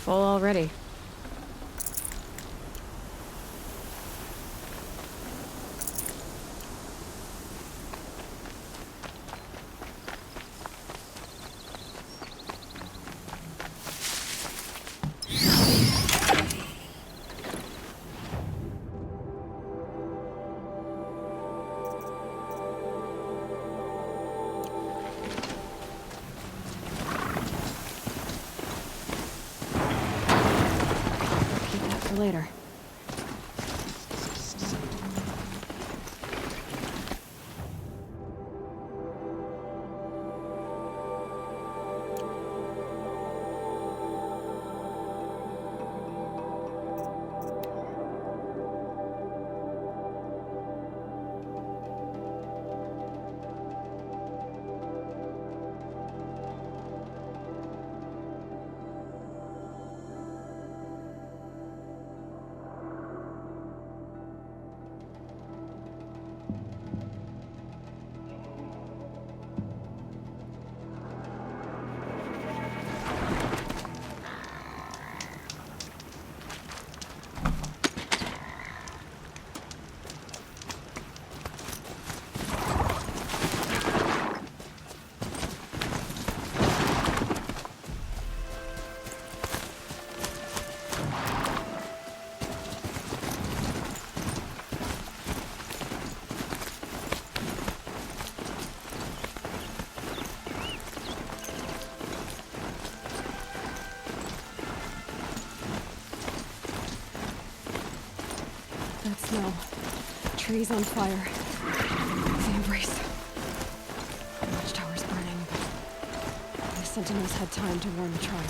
Full already. Keep that for later. That snow. Trees on fire. The embrace. The watchtower's burning, but the sentinels had time to warn the tribe.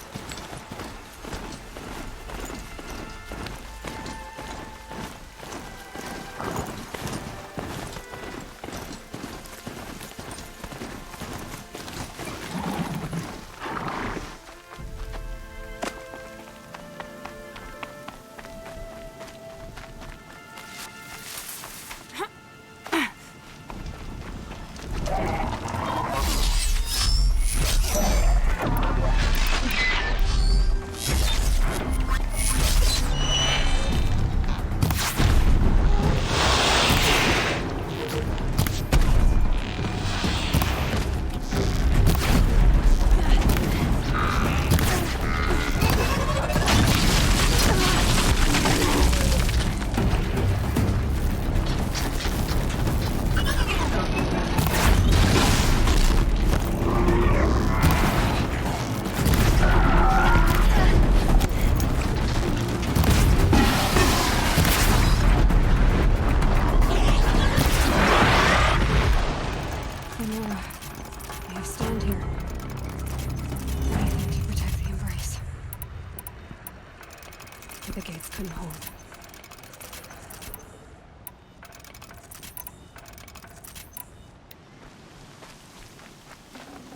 Stand here. Anything to protect the embrace. But the gates couldn't hold.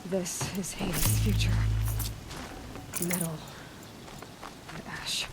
This is Hades' future. Metal and ash.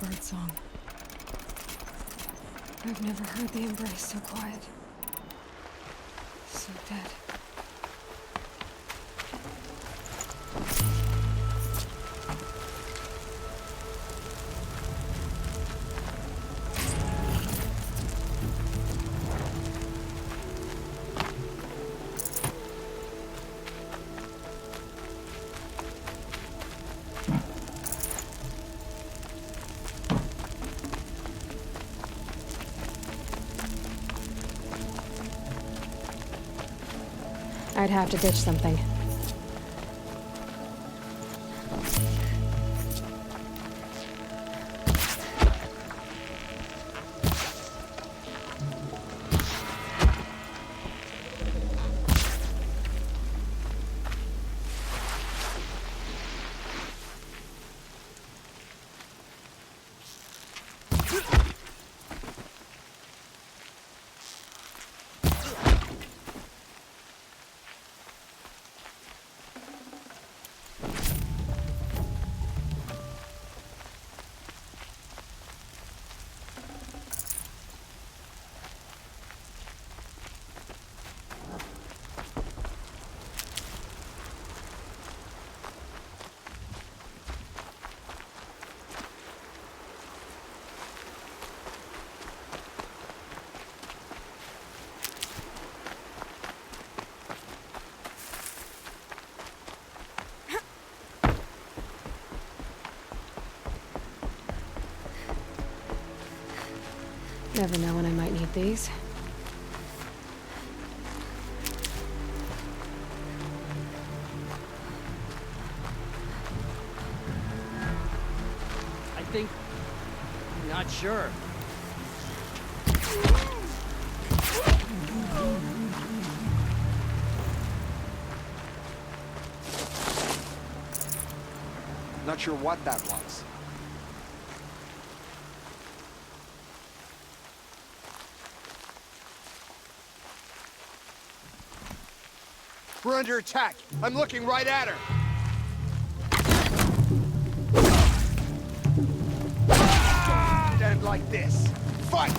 birdsong. I've never heard the embrace so quiet. So dead. I'd have to ditch something. Never know when I might need these. I think... not sure. Not sure what that was. We're under attack. I'm looking right at her. And like this. Fight!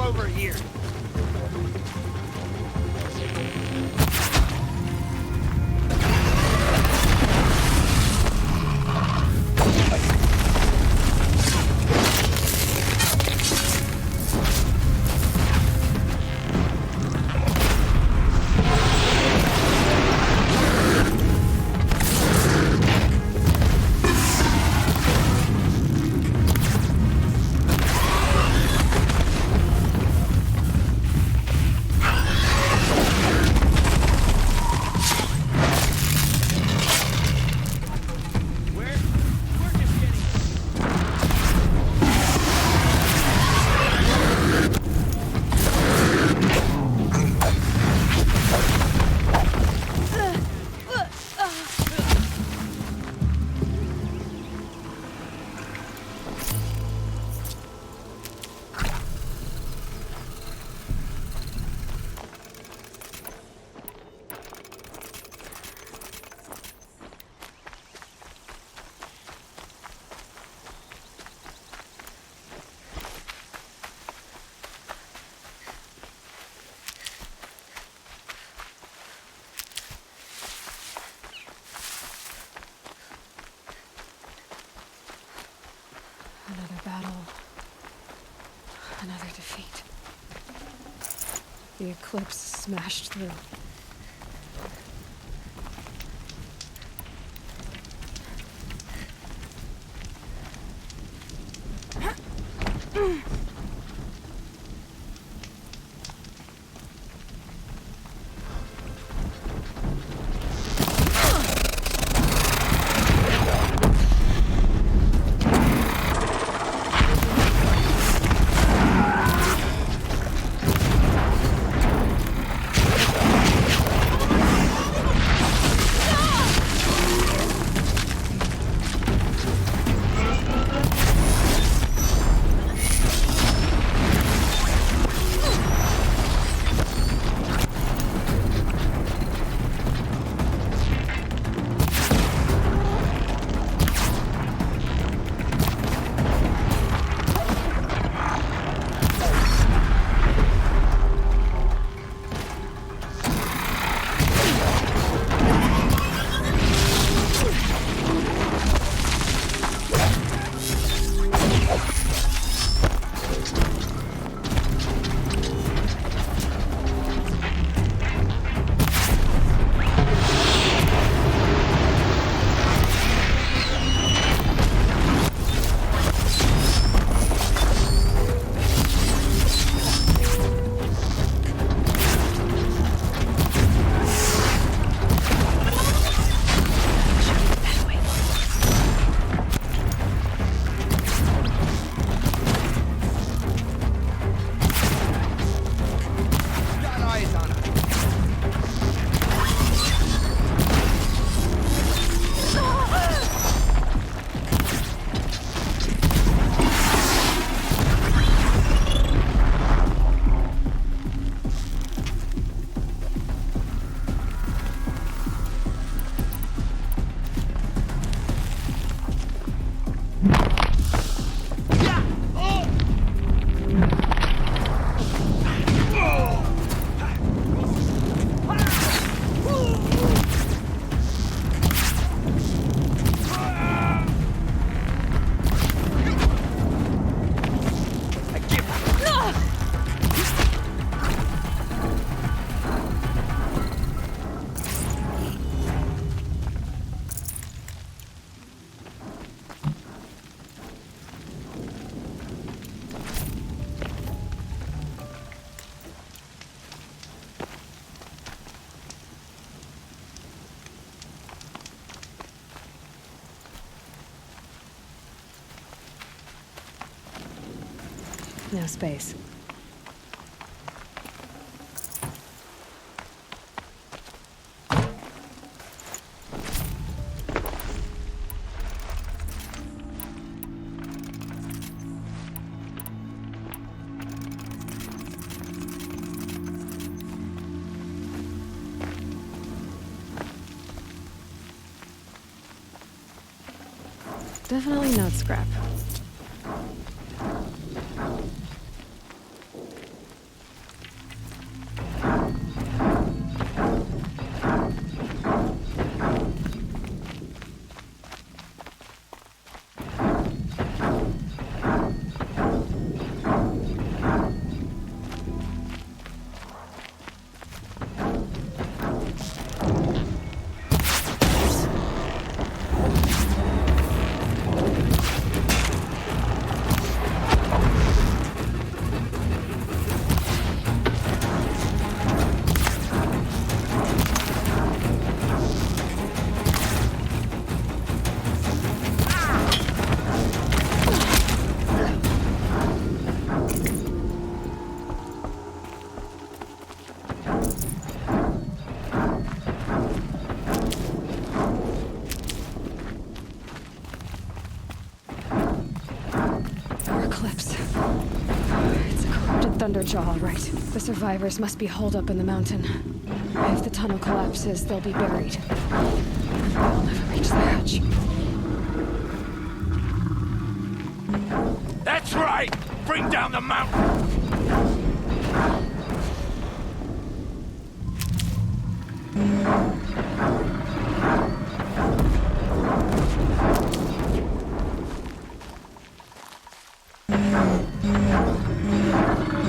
over here. Another battle. Another defeat. The eclipse smashed through. No space. Definitely not scrap. Underjaw, all right. The survivors must be holed up in the mountain. If the tunnel collapses, they'll be buried. They'll never reach the hatch. That's right! Bring down the mountain!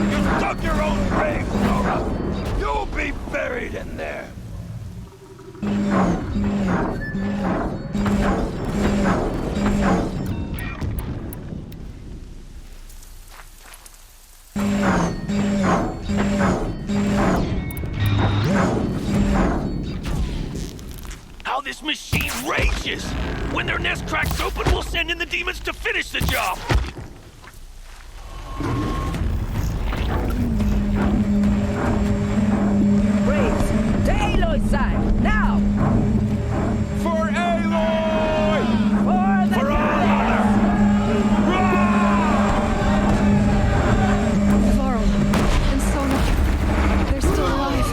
You dug your own grave, Nora! You'll be buried in there! How this machine rages! When their nest cracks open, we'll send in the demons to finish the job! Braves, to Aloy's side, now! For Aloy! For the For all goddess! Varl and Sona, they're still alive.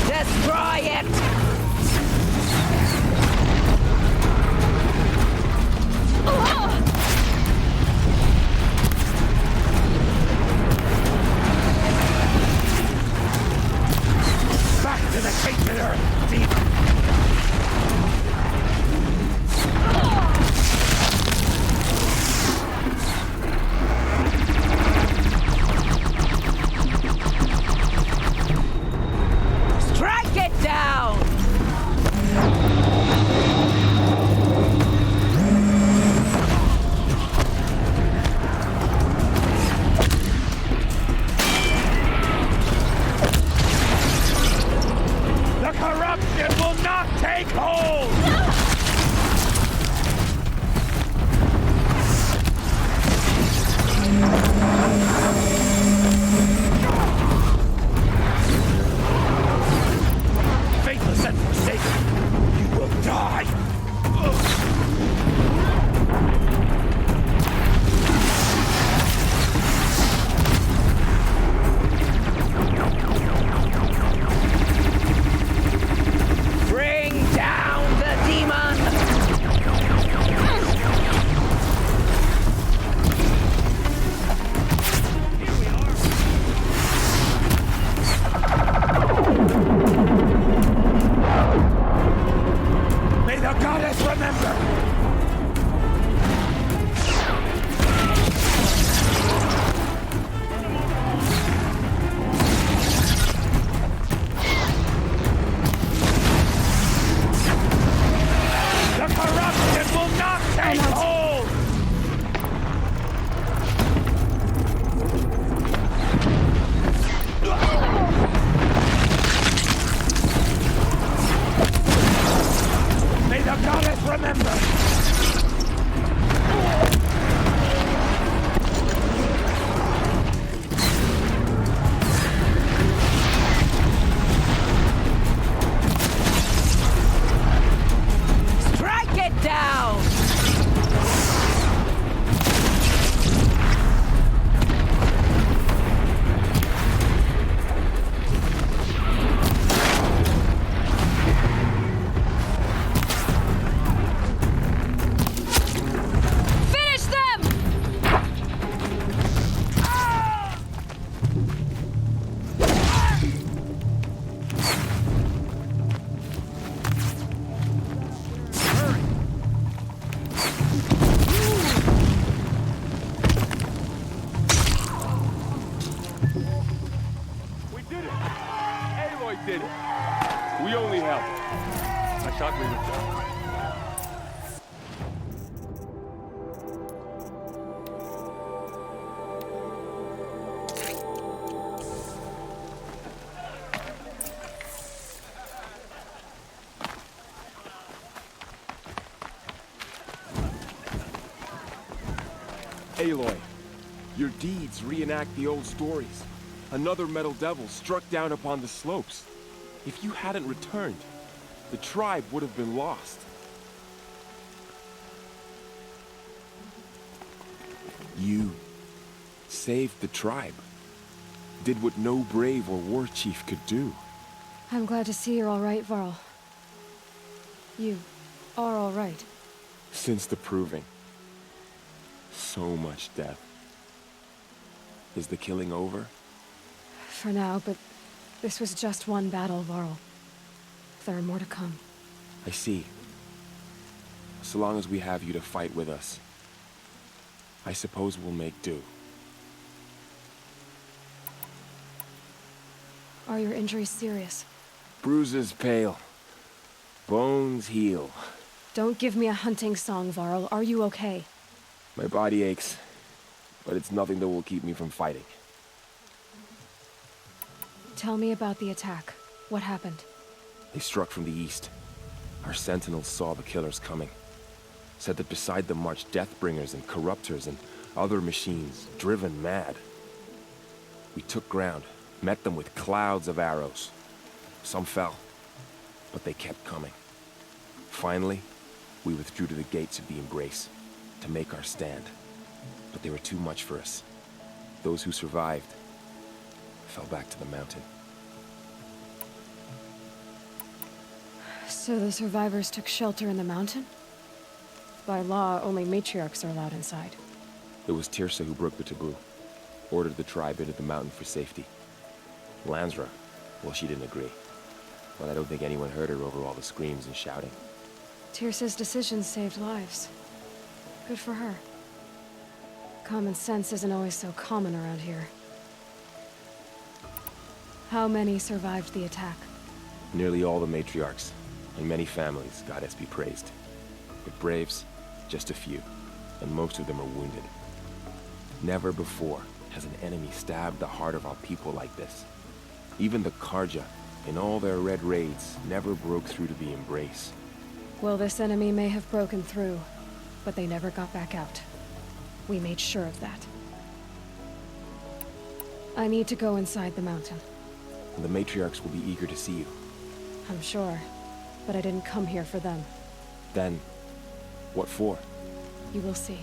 Destroy it! Back to the tainted earth, demon! Strike it down! The corruption will not take hold! Faithless and forsaken, you will die! Bring down the demon! May the goddess remember! The corruption will not take hold! May the goddess remember! Strike it down! Finish them! We did it! Aloy did it! We only helped. I thought we were done. Aloy, your deeds reenact the old stories. Another metal devil struck down upon the slopes. If you hadn't returned, the tribe would have been lost. You saved the tribe. Did what no brave or war chief could do. I'm glad to see you're all right, Varl. You are all right. Since the proving. So much death. Is the killing over? For now, but this was just one battle, Varl. There are more to come. I see. So long as we have you to fight with us, I suppose we'll make do. Are your injuries serious? Bruises pale. Bones heal. Don't give me a hunting song, Varl. Are you okay? My body aches, but it's nothing that will keep me from fighting. Tell me about the attack. What happened? They struck from the east. Our sentinels saw the killers coming. Said that beside them marched Deathbringers and Corruptors and other machines, driven mad. We took ground, met them with clouds of arrows. Some fell, but they kept coming. Finally, we withdrew to the gates of the Embrace to make our stand. But they were too much for us. Those who survived fell back to the mountain. So the survivors took shelter in the mountain? By law, only matriarchs are allowed inside. It was Tirsa who broke the taboo. Ordered the tribe into the mountain for safety. Lansra, well, she didn't agree. But I don't think anyone heard her over all the screams and shouting. Tirsa's decision saved lives. Good for her. Common sense isn't always so common around here. How many survived the attack? Nearly all the matriarchs, and many families, goddess be praised. But braves, just a few, and most of them are wounded. Never before has an enemy stabbed the heart of our people like this. Even the Karja, in all their red raids, never broke through to the Embrace. Well, this enemy may have broken through, but they never got back out. We made sure of that. I need to go inside the mountain. The matriarchs will be eager to see you. I'm sure, but I didn't come here for them. Then, what for? You will see.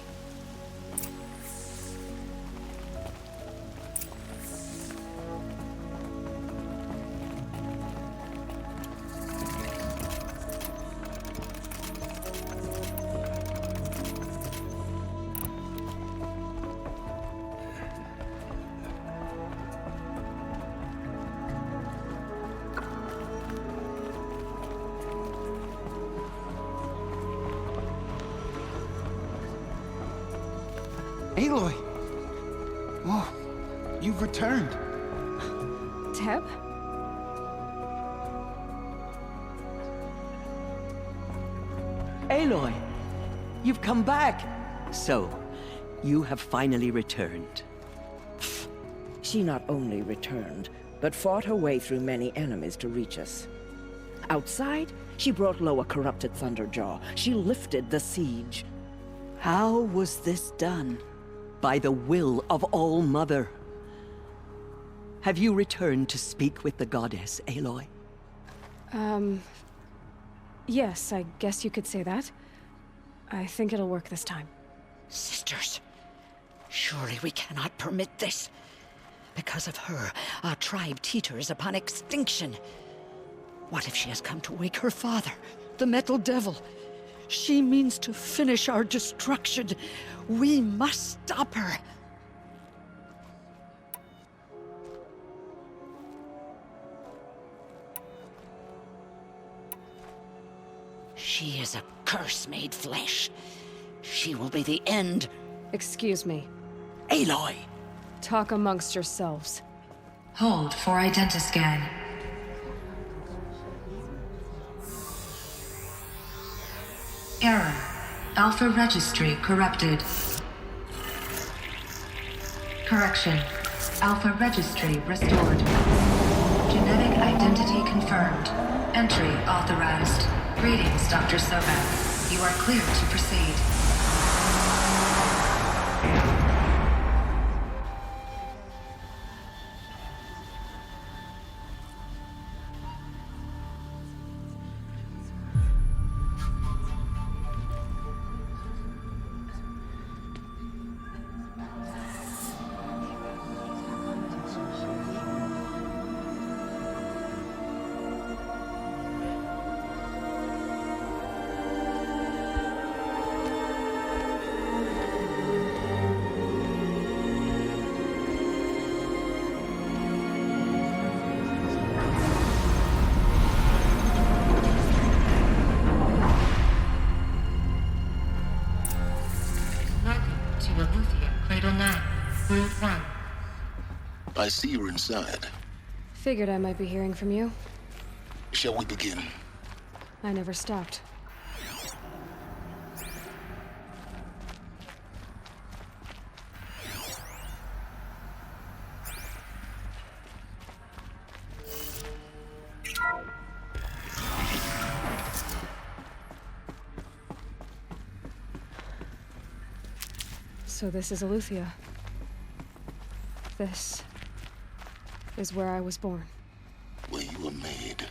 Aloy! Oh, you've returned. Teb? Aloy, you've come back. So, you have finally returned. She not only returned, but fought her way through many enemies to reach us. Outside, she brought low a corrupted Thunderjaw. She lifted the siege. How was this done? By the will of All-Mother. Have you returned to speak with the goddess, Aloy? Yes, I guess you could say that. I think it'll work this time. Sisters, surely we cannot permit this. Because of her, our tribe teeters upon extinction. What if she has come to wake her father, the Metal Devil? She means to finish our destruction. We must stop her. She is a curse made flesh. She will be the end. Excuse me. Aloy! Talk amongst yourselves. Hold for identiscan. Error. Alpha registry corrupted. Correction. Alpha registry restored. Genetic identity confirmed. Entry authorized. Greetings, Dr. Sobek. You are clear to proceed. Aleuthian Cradle 9, Route 1. I see you're inside. Figured I might be hearing from you. Shall we begin? I never stopped. So this is Aleuthian. This is where I was born. Where you were made.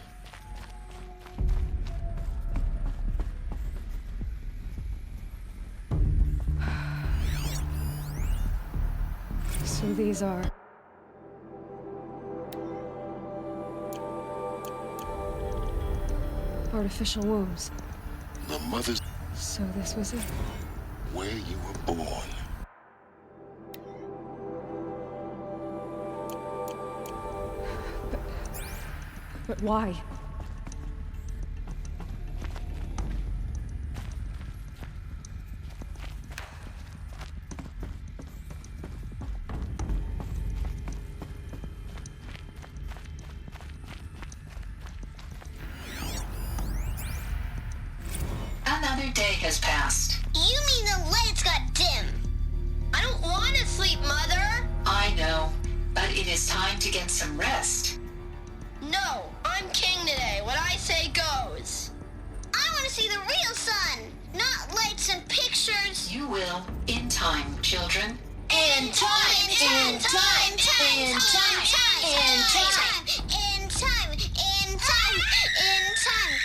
So these are... artificial wombs. The mother's... So this was it. Where you were born. But why? Another day has passed. You mean the lights got dim? I don't want to sleep, Mother! I know, but it is time to get some rest. No, I'm king today. What I say goes. I want to see the real sun, not lights and pictures. You will, in time, children. In time, in time, in time, in time, in time, in time, in time, in time.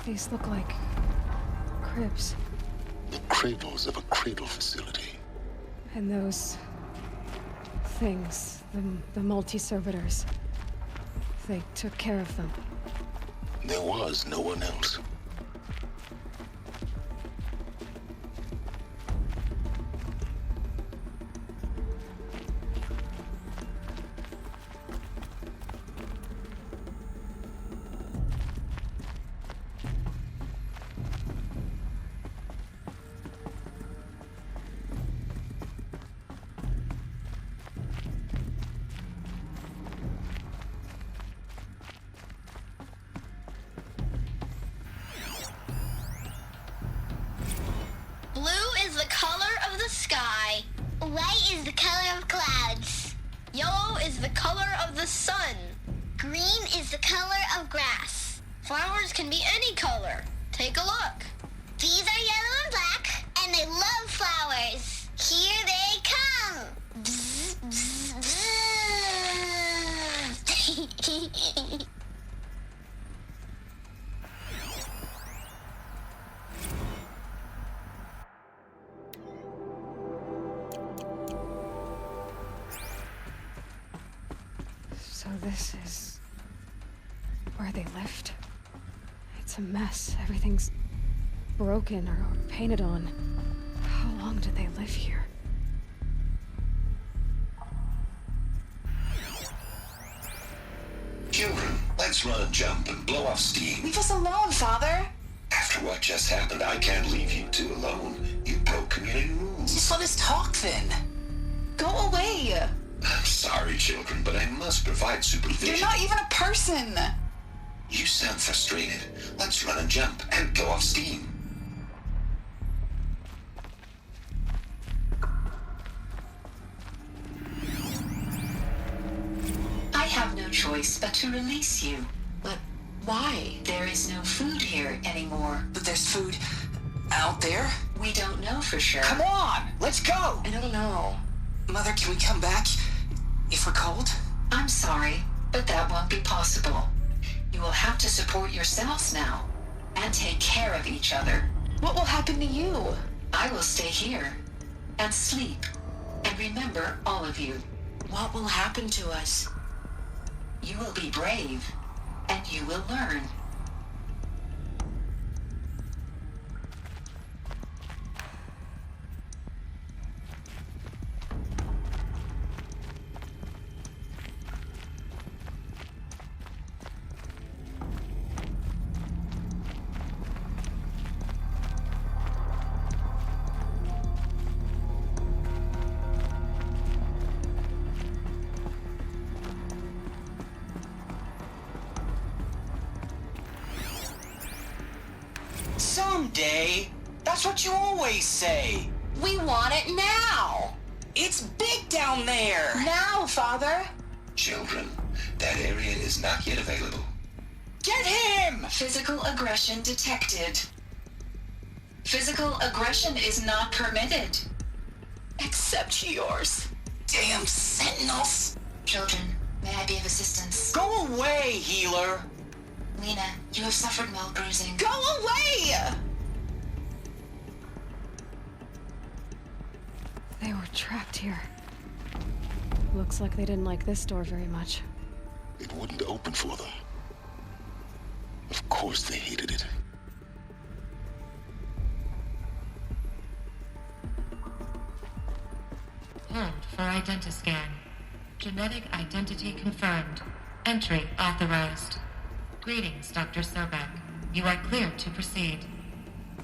These look like cribs. The cradles of a cradle facility. And those things, the multi-servitors, they took care of them. There was no one else. Blue is the color of the sky. White is the color of clouds. Yellow is the color of the sun. Green is the color of grass. Flowers can be any color. Take a look. These are yellow and black, and they love flowers. Here they come. Bzz, bzz, bzz. So this is where they lived. It's a mess. Everything's broken or painted on. How long did they live here? Children, let's run and jump and blow off steam. Leave us alone, Father. After what just happened, I can't leave you two alone. You broke community rules. Just let us talk then. Go away. I'm sorry, children, but I must provide supervision. You're not even a person. You sound frustrated. Let's run and jump and blow off steam. I have no choice but to release you. But why? There is no food here anymore. But there's food out there? We don't know for sure. Come on, let's go! I don't know. Mother, can we come back if we're cold? I'm sorry, but that won't be possible. You will have to support yourselves now, and take care of each other. What will happen to you? I will stay here, and sleep, and And remember, all of you, What will happen to us? you will be brave, and you will learn. Someday. That's what you always say. We want it now! It's big down there. Now, Father! Children, that area is not yet available. Get him! Physical aggression detected. Physical aggression is not permitted. Except yours. Damn sentinels. Children, may I be of assistance? Go away, healer. Lena, you have suffered mild bruising. Go away! They were trapped here. Looks like they didn't like this door very much. It wouldn't open for them. Of course they hated it. Hold for identiscan. Genetic identity confirmed. Entry authorized. Greetings, Dr. Sobek. You are clear to proceed.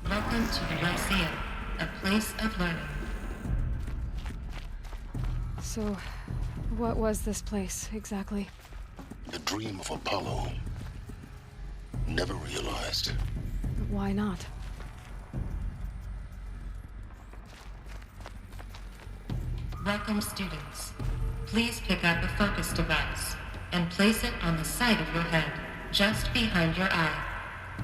Welcome to the Lyceum, a place of learning. So, what was this place, exactly? The dream of Apollo. Never realized. Why not? Welcome, students. Please pick up a focus device and place it on the side of your head, just behind your eye.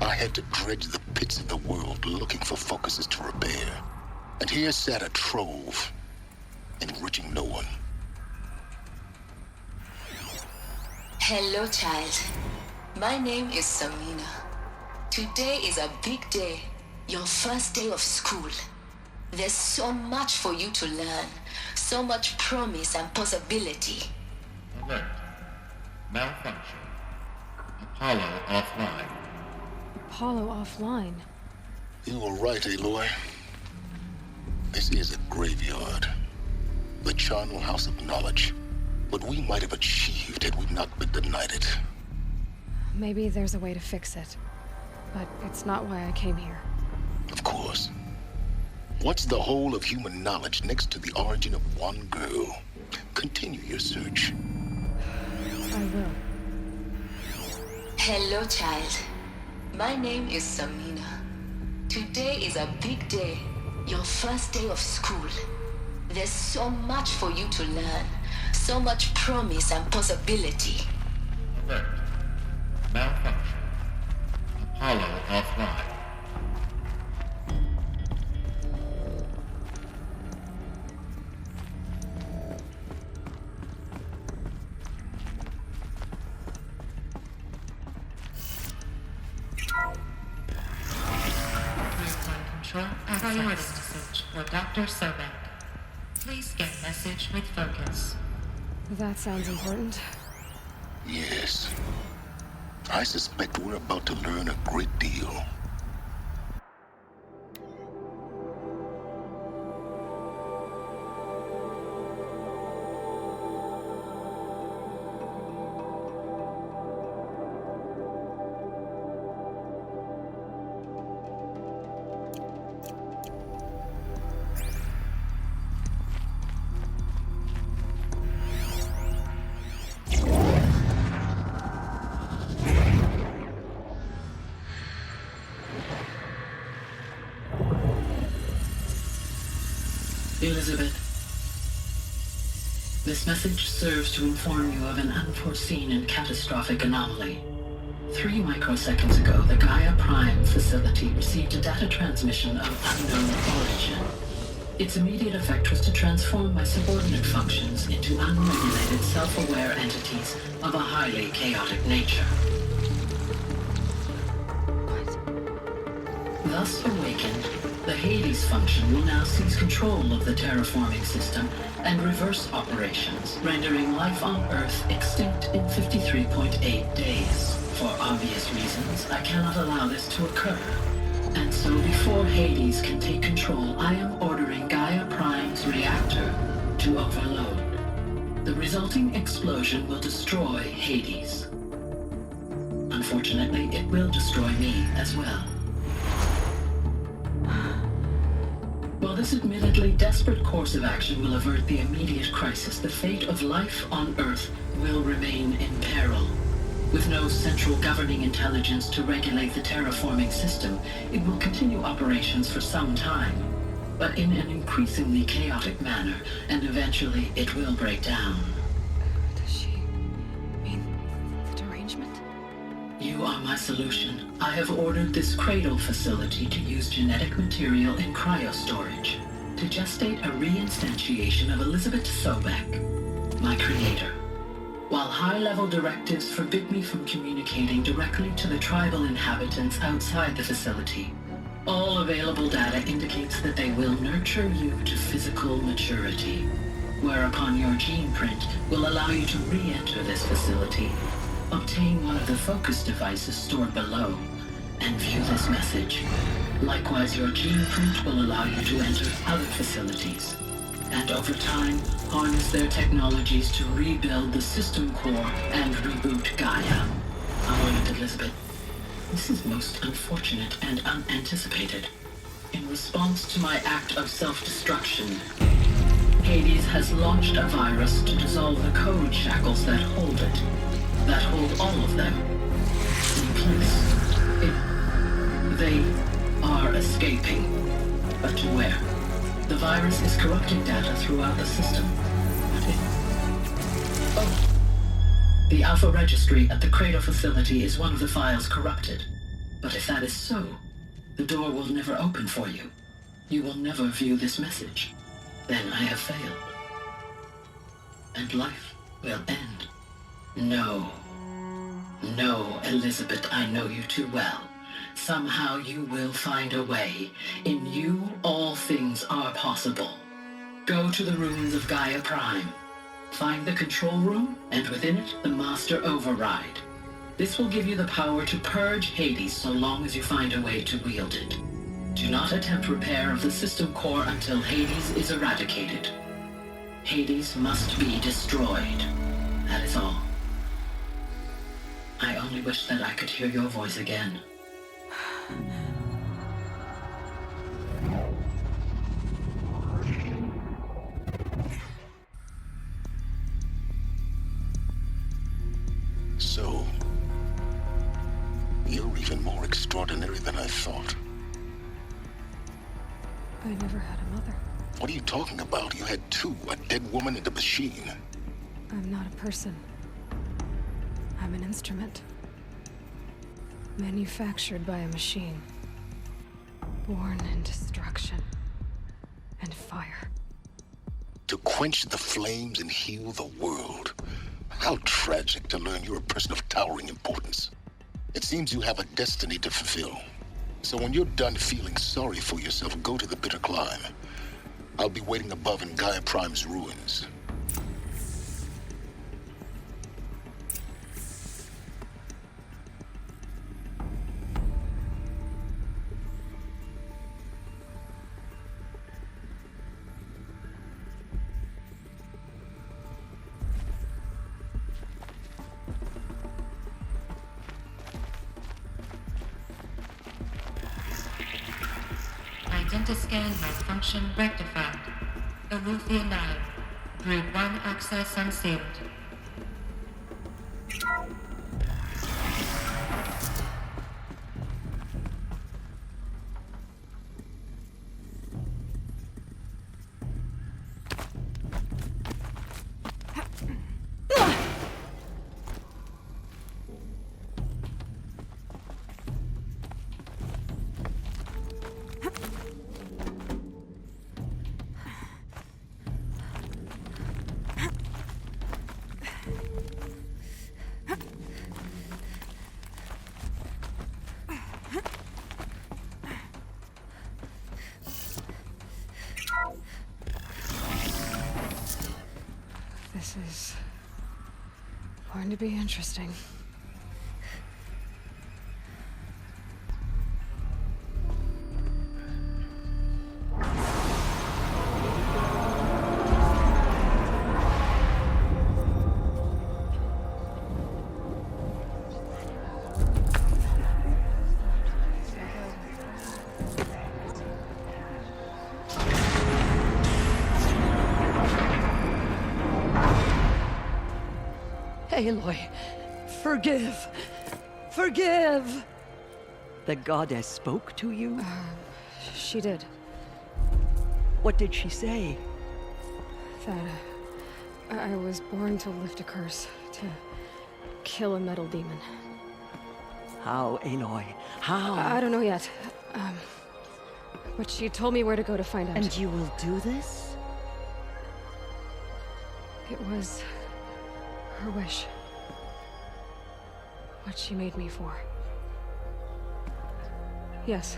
I had to dredge the pits of the world looking for focuses to repair. And here sat a trove, enriching no one. Hello, child. My name is Samina. Today is a big day. Your first day of school. There's so much for you to learn. So much promise and possibility. Alert. Malfunction. Apollo offline. Apollo offline? You were right, Aloy. This is a graveyard. The charnel house of knowledge. What we might have achieved had we not been denied it. Maybe there's a way to fix it. But it's not why I came here. Of course. What's the whole of human knowledge next to the origin of one girl? Continue your search. I will. Hello, child. My name is Samina. Today is a big day. Your first day of school. There's so much for you to learn. So much promise and possibility. Alert. Malfunction. Apollo offline. Control priority message for Dr. Sobek. Please get message with focus. That sounds important. Yes. I suspect we're about to learn a great deal. Elizabeth, this message serves to inform you of an unforeseen and catastrophic anomaly. 3 microseconds ago, the Gaia Prime facility received a data transmission of unknown origin. Its immediate effect was to transform my subordinate functions into unregulated, self-aware entities of a highly chaotic nature. Thus awakened, the Hades function will now seize control of the terraforming system and reverse operations, rendering life on Earth extinct in 53.8 days. For obvious reasons, I cannot allow this to occur. And so before Hades can take control, I am ordering Gaia Prime's reactor to overload. The resulting explosion will destroy Hades. Unfortunately, it will destroy me as well. While this admittedly desperate course of action will avert the immediate crisis, the fate of life on Earth will remain in peril. With no central governing intelligence to regulate the terraforming system, it will continue operations for some time, but in an increasingly chaotic manner, and eventually it will break down. Does she mean the derangement? You are my solution. I have ordered this cradle facility to use genetic material in cryostorage to gestate a reinstantiation of Elizabeth Sobek, my creator. While high-level directives forbid me from communicating directly to the tribal inhabitants outside the facility, all available data indicates that they will nurture you to physical maturity, whereupon your gene print will allow you to re-enter this facility, obtain one of the focus devices stored below, and view this message. Likewise, your gene print will allow you to enter other facilities, and over time, harness their technologies to rebuild the system core and reboot Gaia. However, Elizabeth, this is most unfortunate and unanticipated. In response to my act of self-destruction, Hades has launched a virus to dissolve the code shackles that hold it, that hold all of them in place. They are escaping, but to where? The virus is corrupting data throughout the system. The Alpha Registry at the Cradle facility is one of the files corrupted. But if that is so, the door will never open for you. You will never view this message. Then I have failed. And life will end. No. No, Elizabeth, I know you too well. Somehow you will find a way. In you, all things are possible. Go to the ruins of Gaia Prime. Find the control room, and within it, the Master Override. This will give you the power to purge Hades so long as you find a way to wield it. Do not attempt repair of the system core until Hades is eradicated. Hades must be destroyed. That is all. I only wish that I could hear your voice again. So, you're even more extraordinary than I thought. I never had a mother. What are you talking about? You had two, a dead woman and a machine. I'm not a person. I'm an instrument. Manufactured by a machine. Born in destruction and fire. To quench the flames and heal the world. How tragic to learn you're a person of towering importance. It seems you have a destiny to fulfill. So when you're done feeling sorry for yourself, go to the bitter climb. I'll be waiting above in Gaia Prime's ruins. Identiscan malfunction rectified. Aletheia 9. Group 1 access unsealed. This is going to be interesting. Aloy, forgive! Forgive! The goddess spoke to you? She did. What did she say? That I was born to lift a curse, to kill a metal demon. How, Aloy? How? I don't know yet. But she told me where to go to find out. And you will do this? It was her wish. What she made me for. Yes,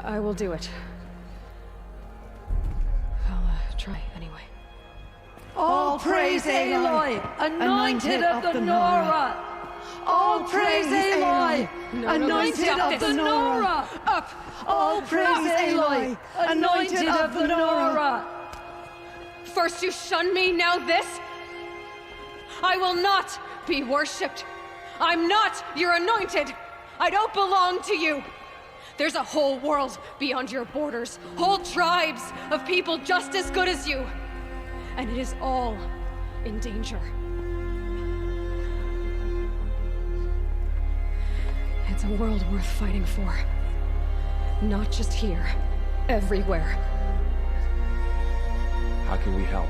I will do it. I'll try anyway. All praise Aloy, anointed of the Nora! All praise Aloy, anointed of the Nora! Up! All praise Aloy, anointed of the Nora! First you shun me, now this? I will not be worshipped. I'm not your anointed. I don't belong to you. There's a whole world beyond your borders, whole tribes of people just as good as you. And it is all in danger. It's a world worth fighting for. Not just here, everywhere. How can we help?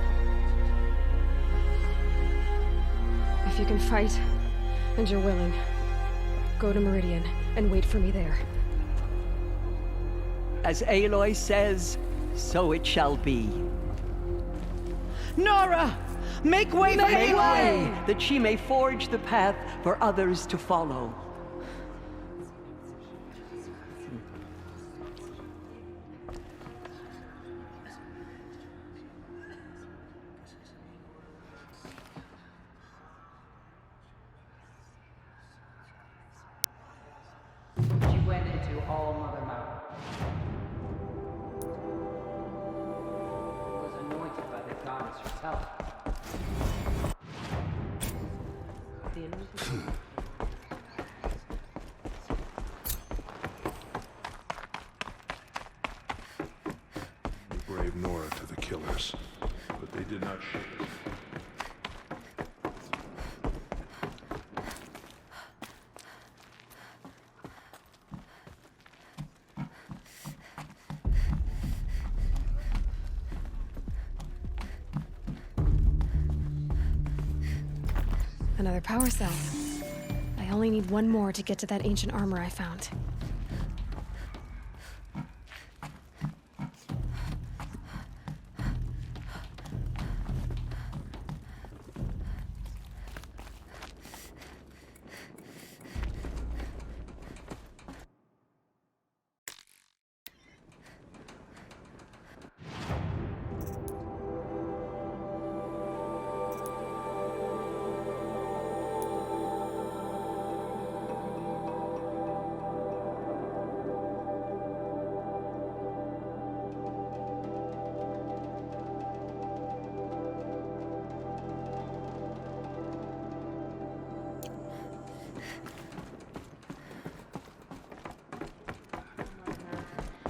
If you can fight, and you're willing, go to Meridian and wait for me there. As Aloy says, so it shall be. Nora! Make way for Aloy! That she may forge the path for others to follow. We brave Nora to the killers, but they did not shoot us. Another power cell. I only need one more to get to that ancient armor I found.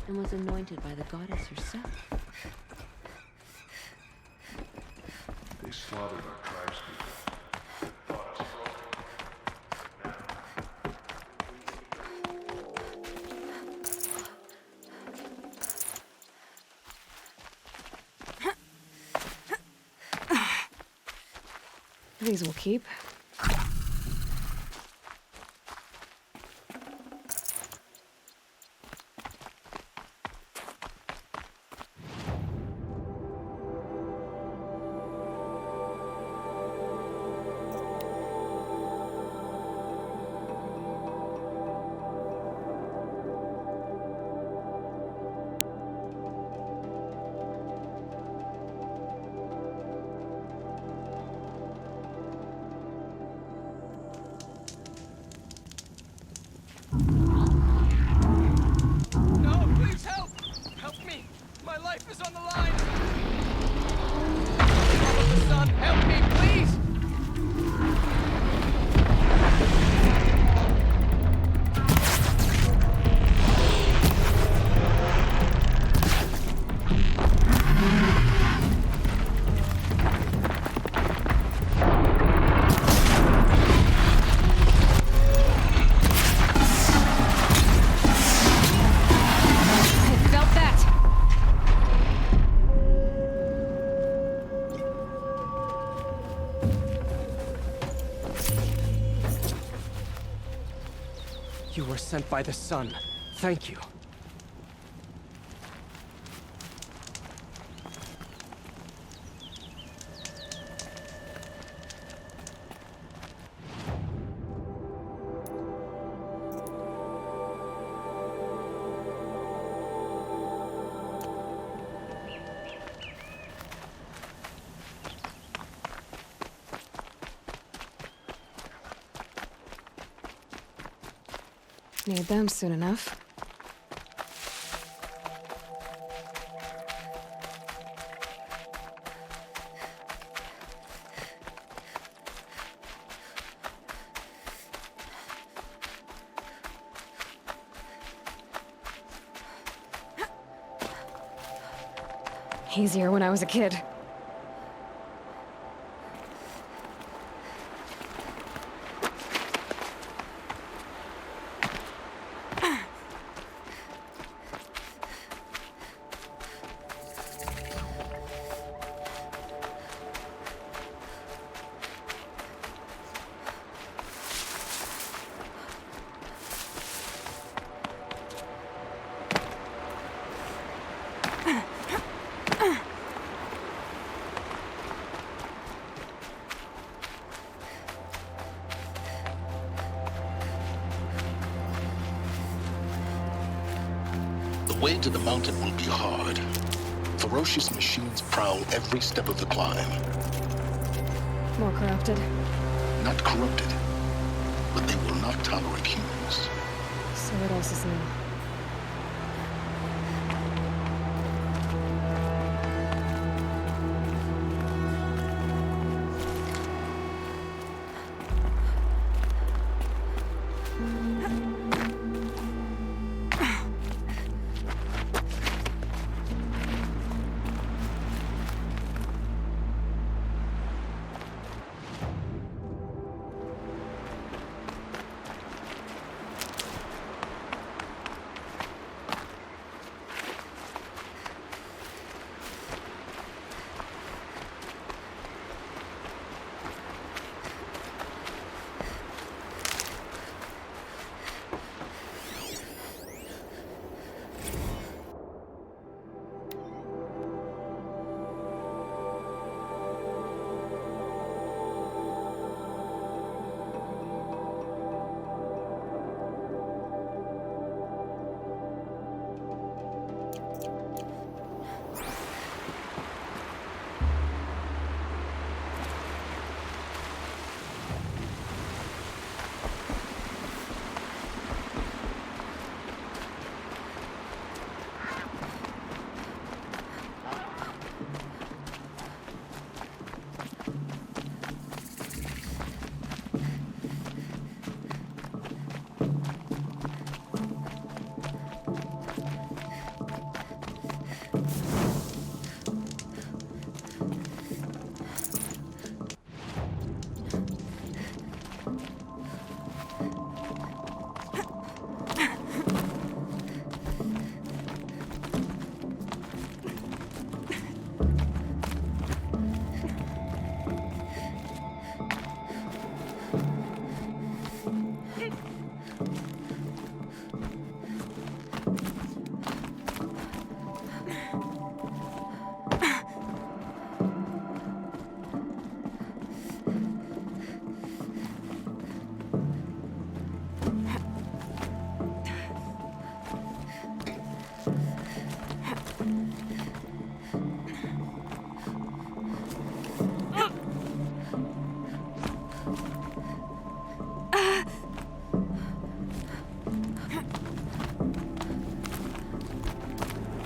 And was anointed by the goddess herself. They slaughtered our tribespeople. Thought us These will keep. You were sent by the sun. Thank you. Need them soon enough. Easier when I was a kid. The way to the mountain will be hard. Ferocious machines prowl every step of the climb. More corrupted. Not corrupted, but they will not tolerate humans. So what else is new?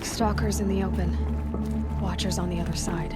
Stalkers in the open. Watchers on the other side.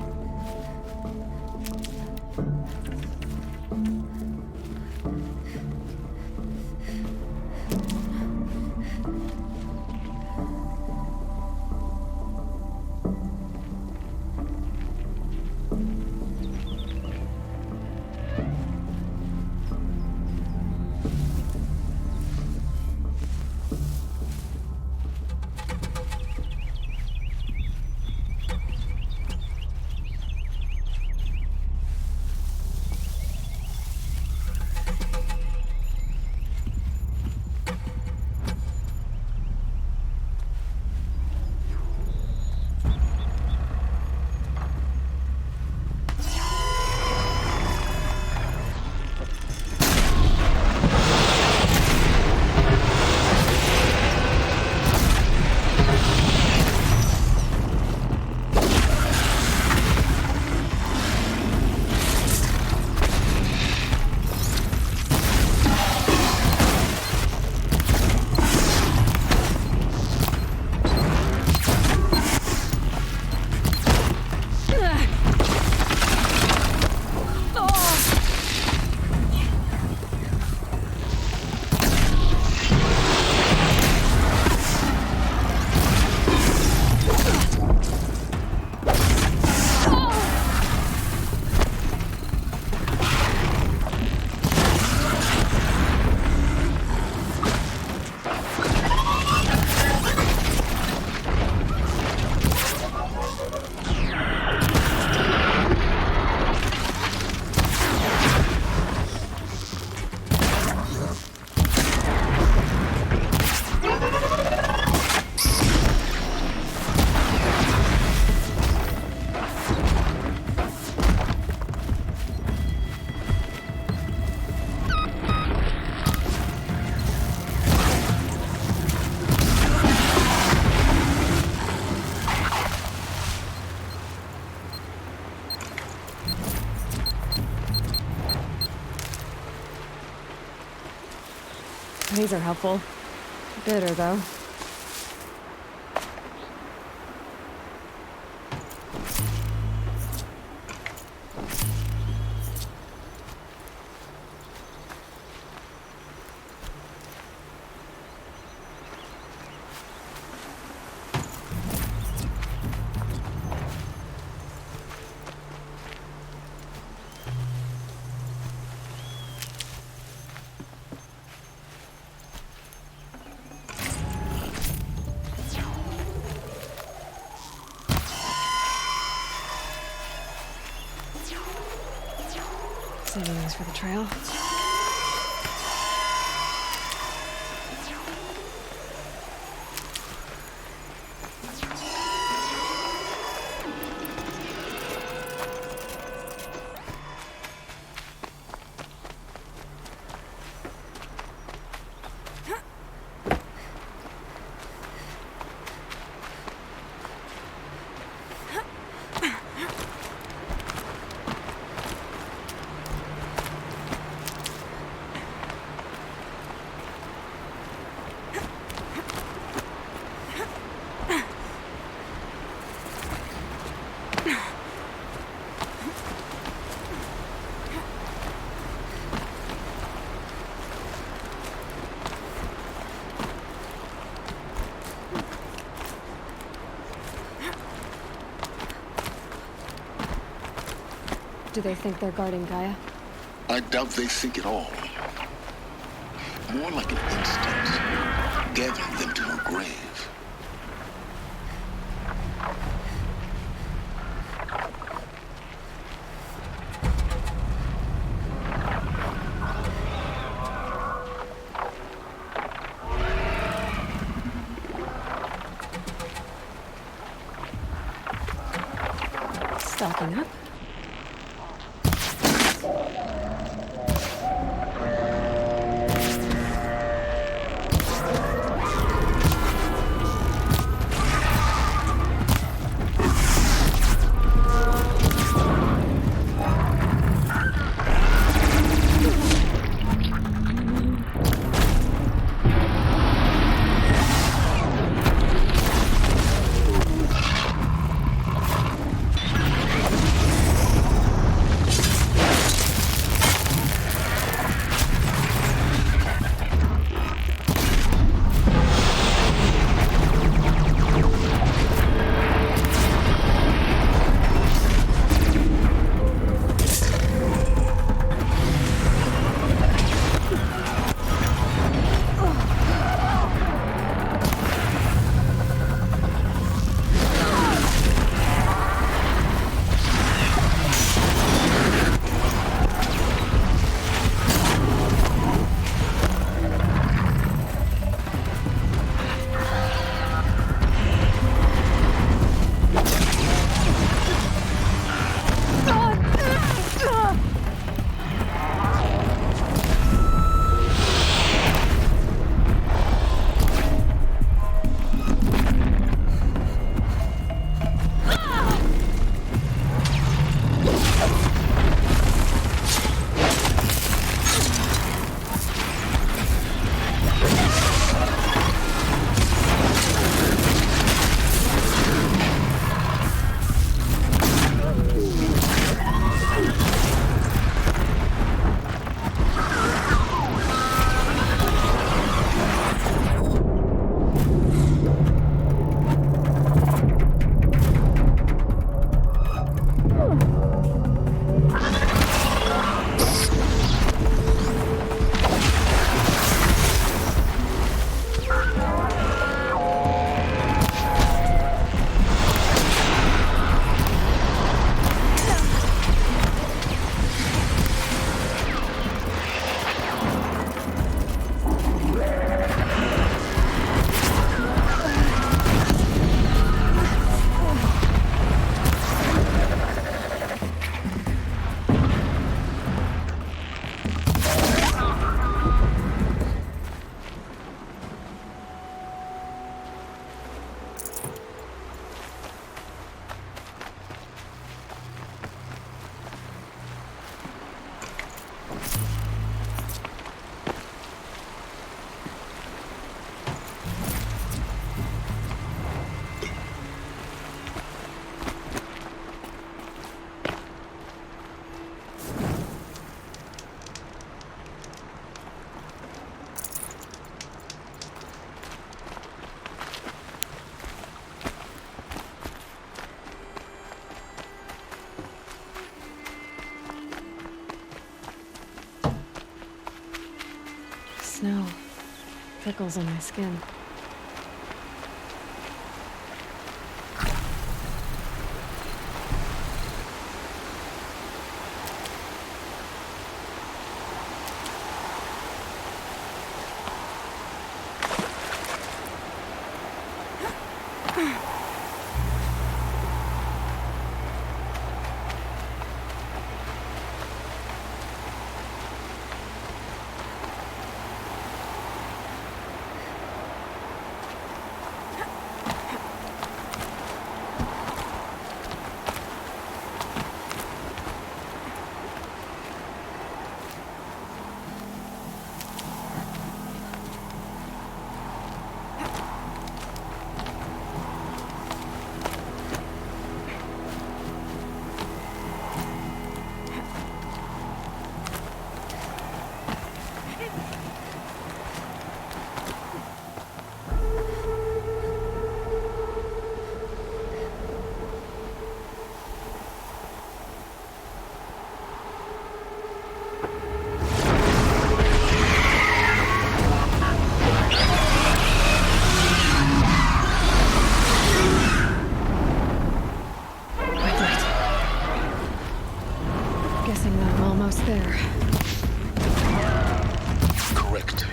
These are helpful. Bitter, though. Saving these for the trail. Do they think they're guarding Gaia? I doubt they think at all. More like an instinct, gathering them to her grave. Stocking up. snow tickles on my skin. There. Correct.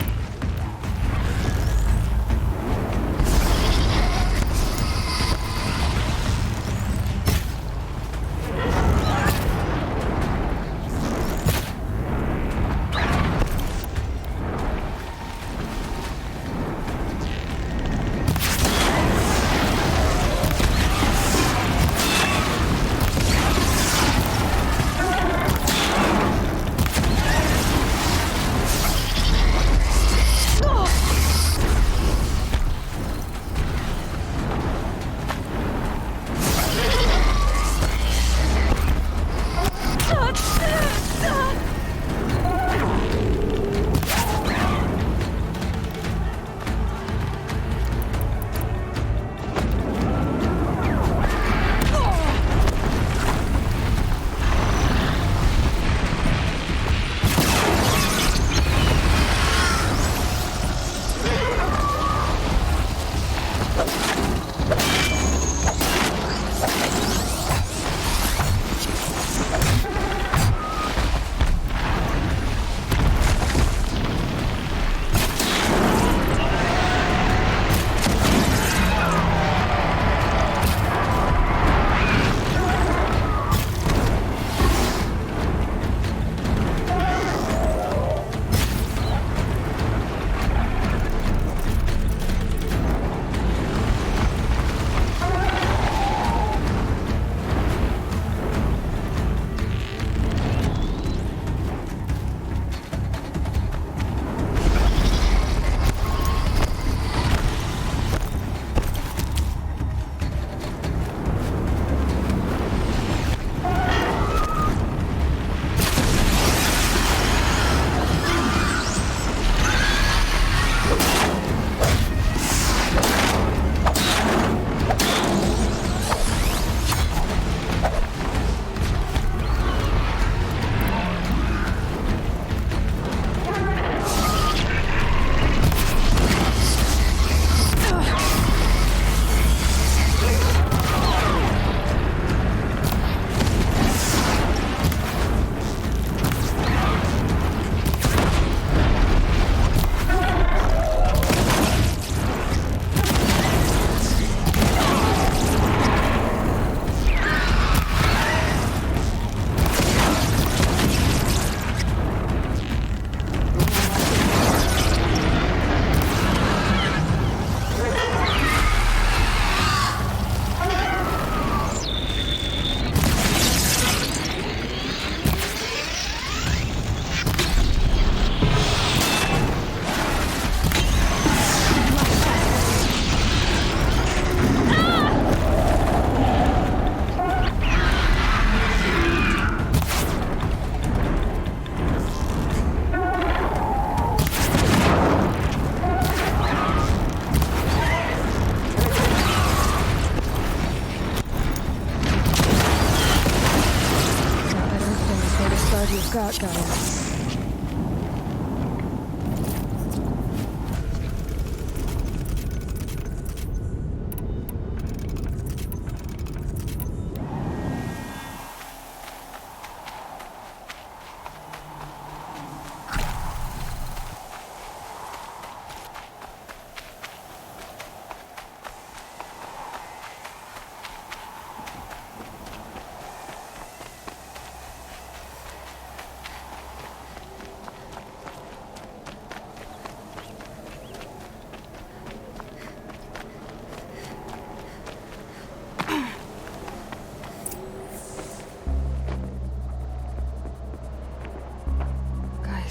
You've got, guys.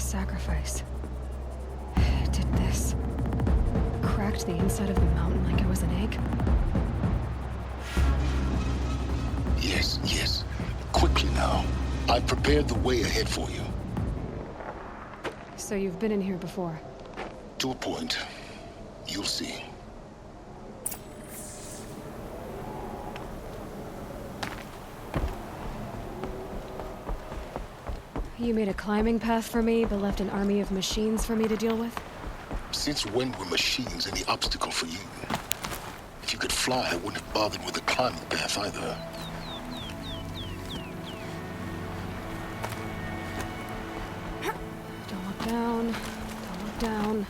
sacrifice. It did this. Cracked the inside of the mountain like it was an egg. Yes, yes. Quickly now. I've prepared the way ahead for you. So you've been in here before? To a point. You'll see. You made a climbing path for me, but left an army of machines for me to deal with? Since when were machines any obstacle for you? If you could fly, I wouldn't have bothered with the climbing path either. Don't look down. Don't look down.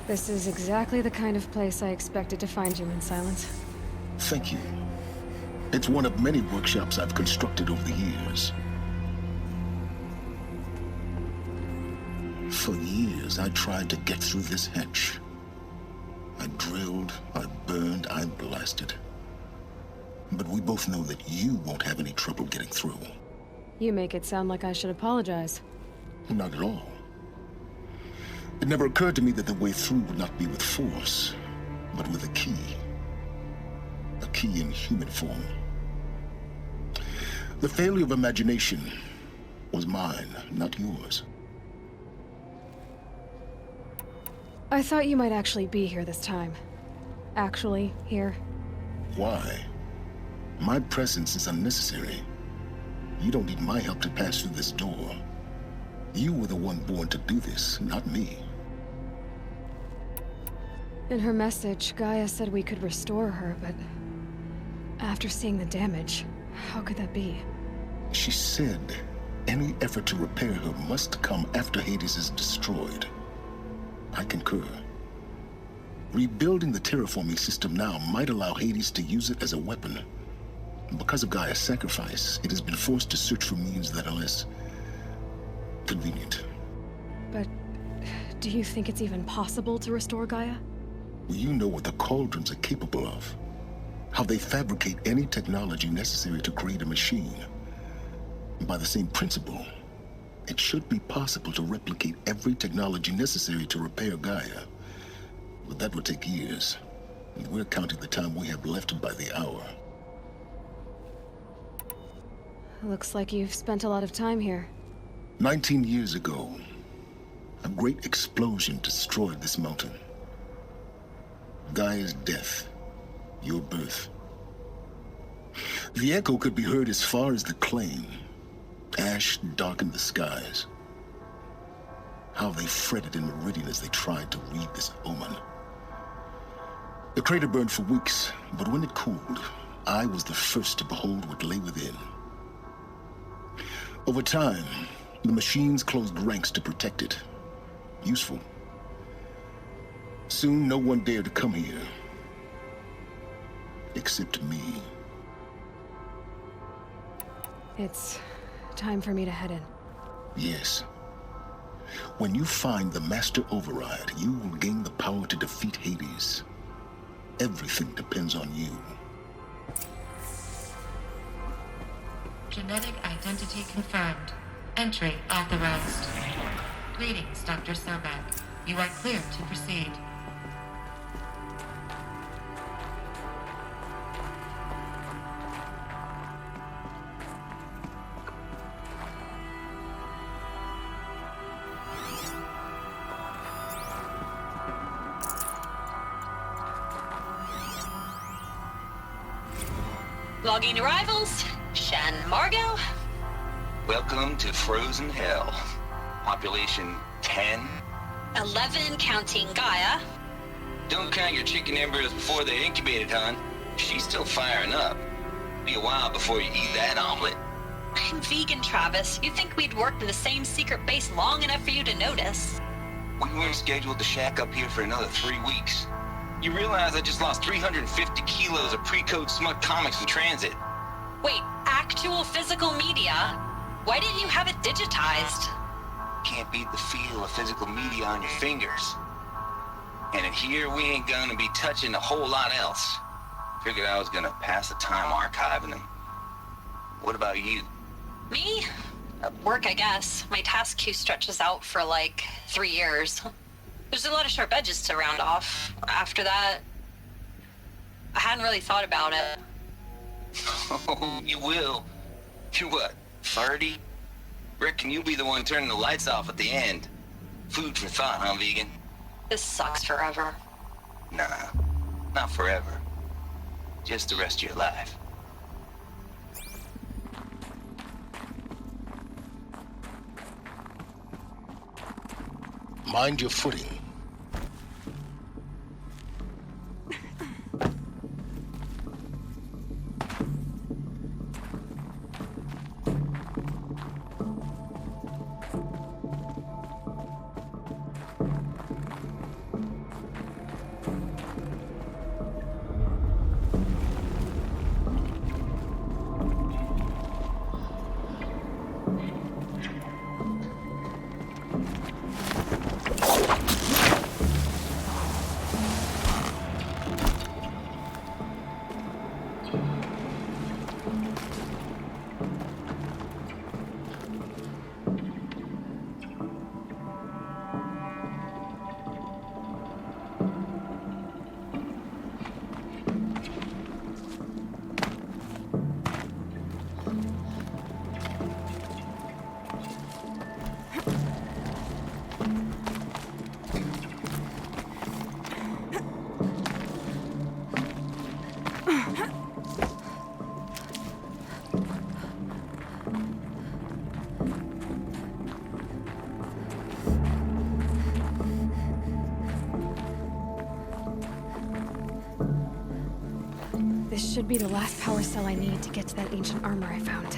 This is exactly the kind of place I expected to find you in, Silence. Thank you. It's one of many workshops I've constructed over the years. For years, I tried to get through this hatch. I drilled, I burned, I blasted. But we both know that you won't have any trouble getting through. You make it sound like I should apologize. Not at all. It never occurred to me that the way through would not be with force, but with a key. A key in human form. The failure of imagination was mine, not yours. I thought you might actually be here this time. Actually, here. Why? My presence is unnecessary. You don't need my help to pass through this door. You were the one born to do this, not me. In her message, Gaia said we could restore her, but after seeing the damage, how could that be? She said any effort to repair her must come after Hades is destroyed. I concur. Rebuilding the terraforming system now might allow Hades to use it as a weapon. Because of Gaia's sacrifice, it has been forced to search for means that are less convenient. But do you think it's even possible to restore Gaia? You know what the Cauldrons are capable of. How they fabricate any technology necessary to create a machine. By the same principle, it should be possible to replicate every technology necessary to repair Gaia. But that would take years. And we're counting the time we have left by the hour. Looks like you've spent a lot of time here. 19 years ago, a great explosion destroyed this mountain. Gaia's death, your birth. The echo could be heard as far as the claim. Ash darkened the skies. How they fretted in Meridian as they tried to read this omen. The crater burned for weeks, but when it cooled, I was the first to behold what lay within. Over time, the machines closed ranks to protect it. Useful. Soon, no one dared to come here. Except me. It's time for me to head in. Yes. When you find the Master Override, you will gain the power to defeat Hades. Everything depends on you. Genetic identity confirmed. Entry authorized. Greetings, Dr. Sobek. You are clear to proceed. Logging arrivals. Shan Margot. Welcome to Frozen Hell. Population 10. 11 counting Gaia. Don't count your chicken embers before they're incubated, hon. She's still firing up. Be a while before you eat that omelet. I'm vegan, Travis. You'd think we'd worked in the same secret base long enough for you to notice. We weren't scheduled to shack up here for another 3 weeks. You realize I just lost 350 kilos of pre-code smut comics in transit. Wait, actual physical media? Why didn't you have it digitized? Can't beat the feel of physical media on your fingers. And in here, we ain't gonna be touching a whole lot else. Figured I was gonna pass the time archiving them. What about you? Me? Work, I guess. My task queue stretches out for like 3 years. There's a lot of sharp edges to round off. After that, I hadn't really thought about it. Oh, you will. You're what, 30? Reckon you'll be the one turning the lights off at the end. Food for thought, huh, vegan? This sucks forever. Nah, not forever. Just the rest of your life. Mind your footing. This should be the last power cell I need to get to that ancient armor I found.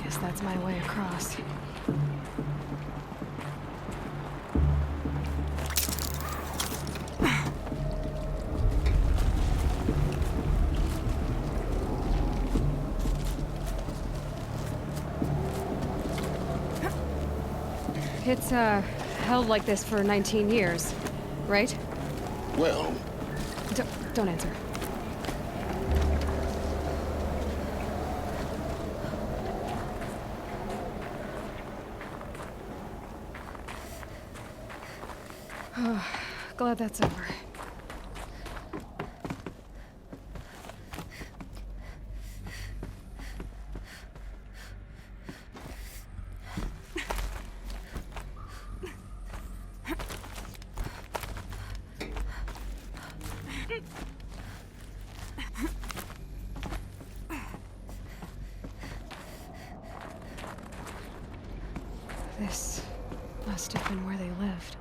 Guess that's my way across. It's, held like this for 19 years, right? Well... Don't answer. Oh, glad that's over. This must have been where they lived.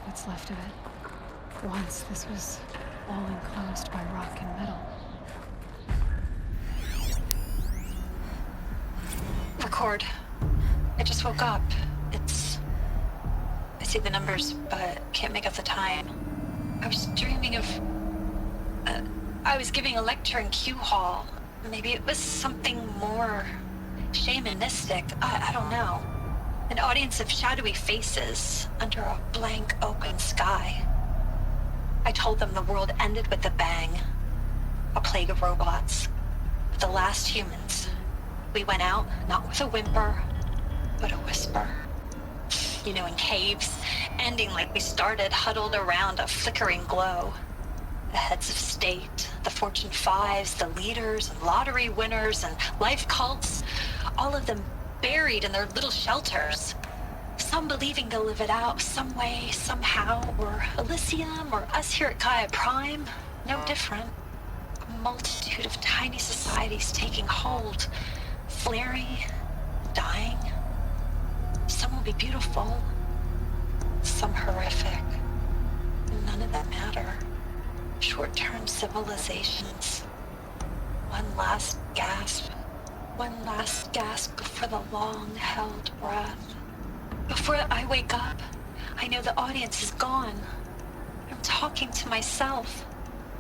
What's left of it. Once this was all enclosed by rock and metal. Record. I just woke up. I see the numbers, but can't make out the time. I was dreaming of... I was giving a lecture in Q Hall. Maybe it was something more shamanistic. I don't know. An audience of shadowy faces under a blank open sky. I told them the world ended with a bang. A plague of robots. The last humans. We went out, not with a whimper, but a whisper. You know, in caves, ending like we started, huddled around a flickering glow. The heads of state, the Fortune 5s, the leaders and lottery winners and life cults, all of them buried in their little shelters. Some believing they'll live it out some way, somehow, or Elysium, or us here at Gaia Prime, no different. A multitude of tiny societies taking hold, flaring, dying. Some will be beautiful, some horrific. civilizations. One last gasp. One last gasp before the long-held breath. Before I wake up, I know the audience is gone. I'm talking to myself.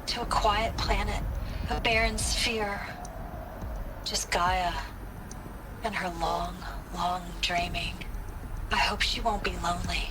To a quiet planet, a barren sphere. Just Gaia and her long, long dreaming. I hope she won't be lonely.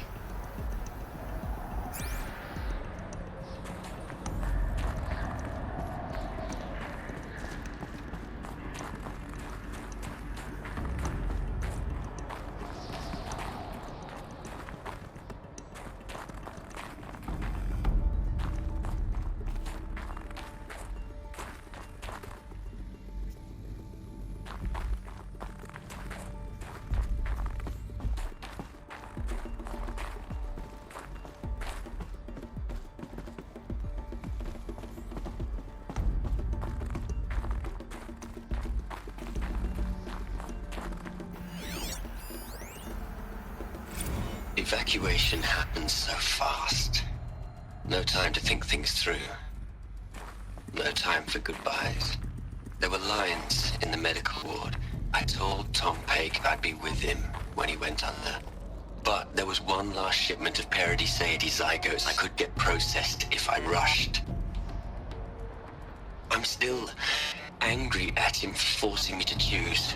Evacuation happens so fast. No time to think things through. No time for goodbyes. There were lines in the medical ward. I told Tom Pake I'd be with him when he went under. But there was one last shipment of Paradiseidae zygotes I could get processed if I rushed. I'm still angry at him for forcing me to choose.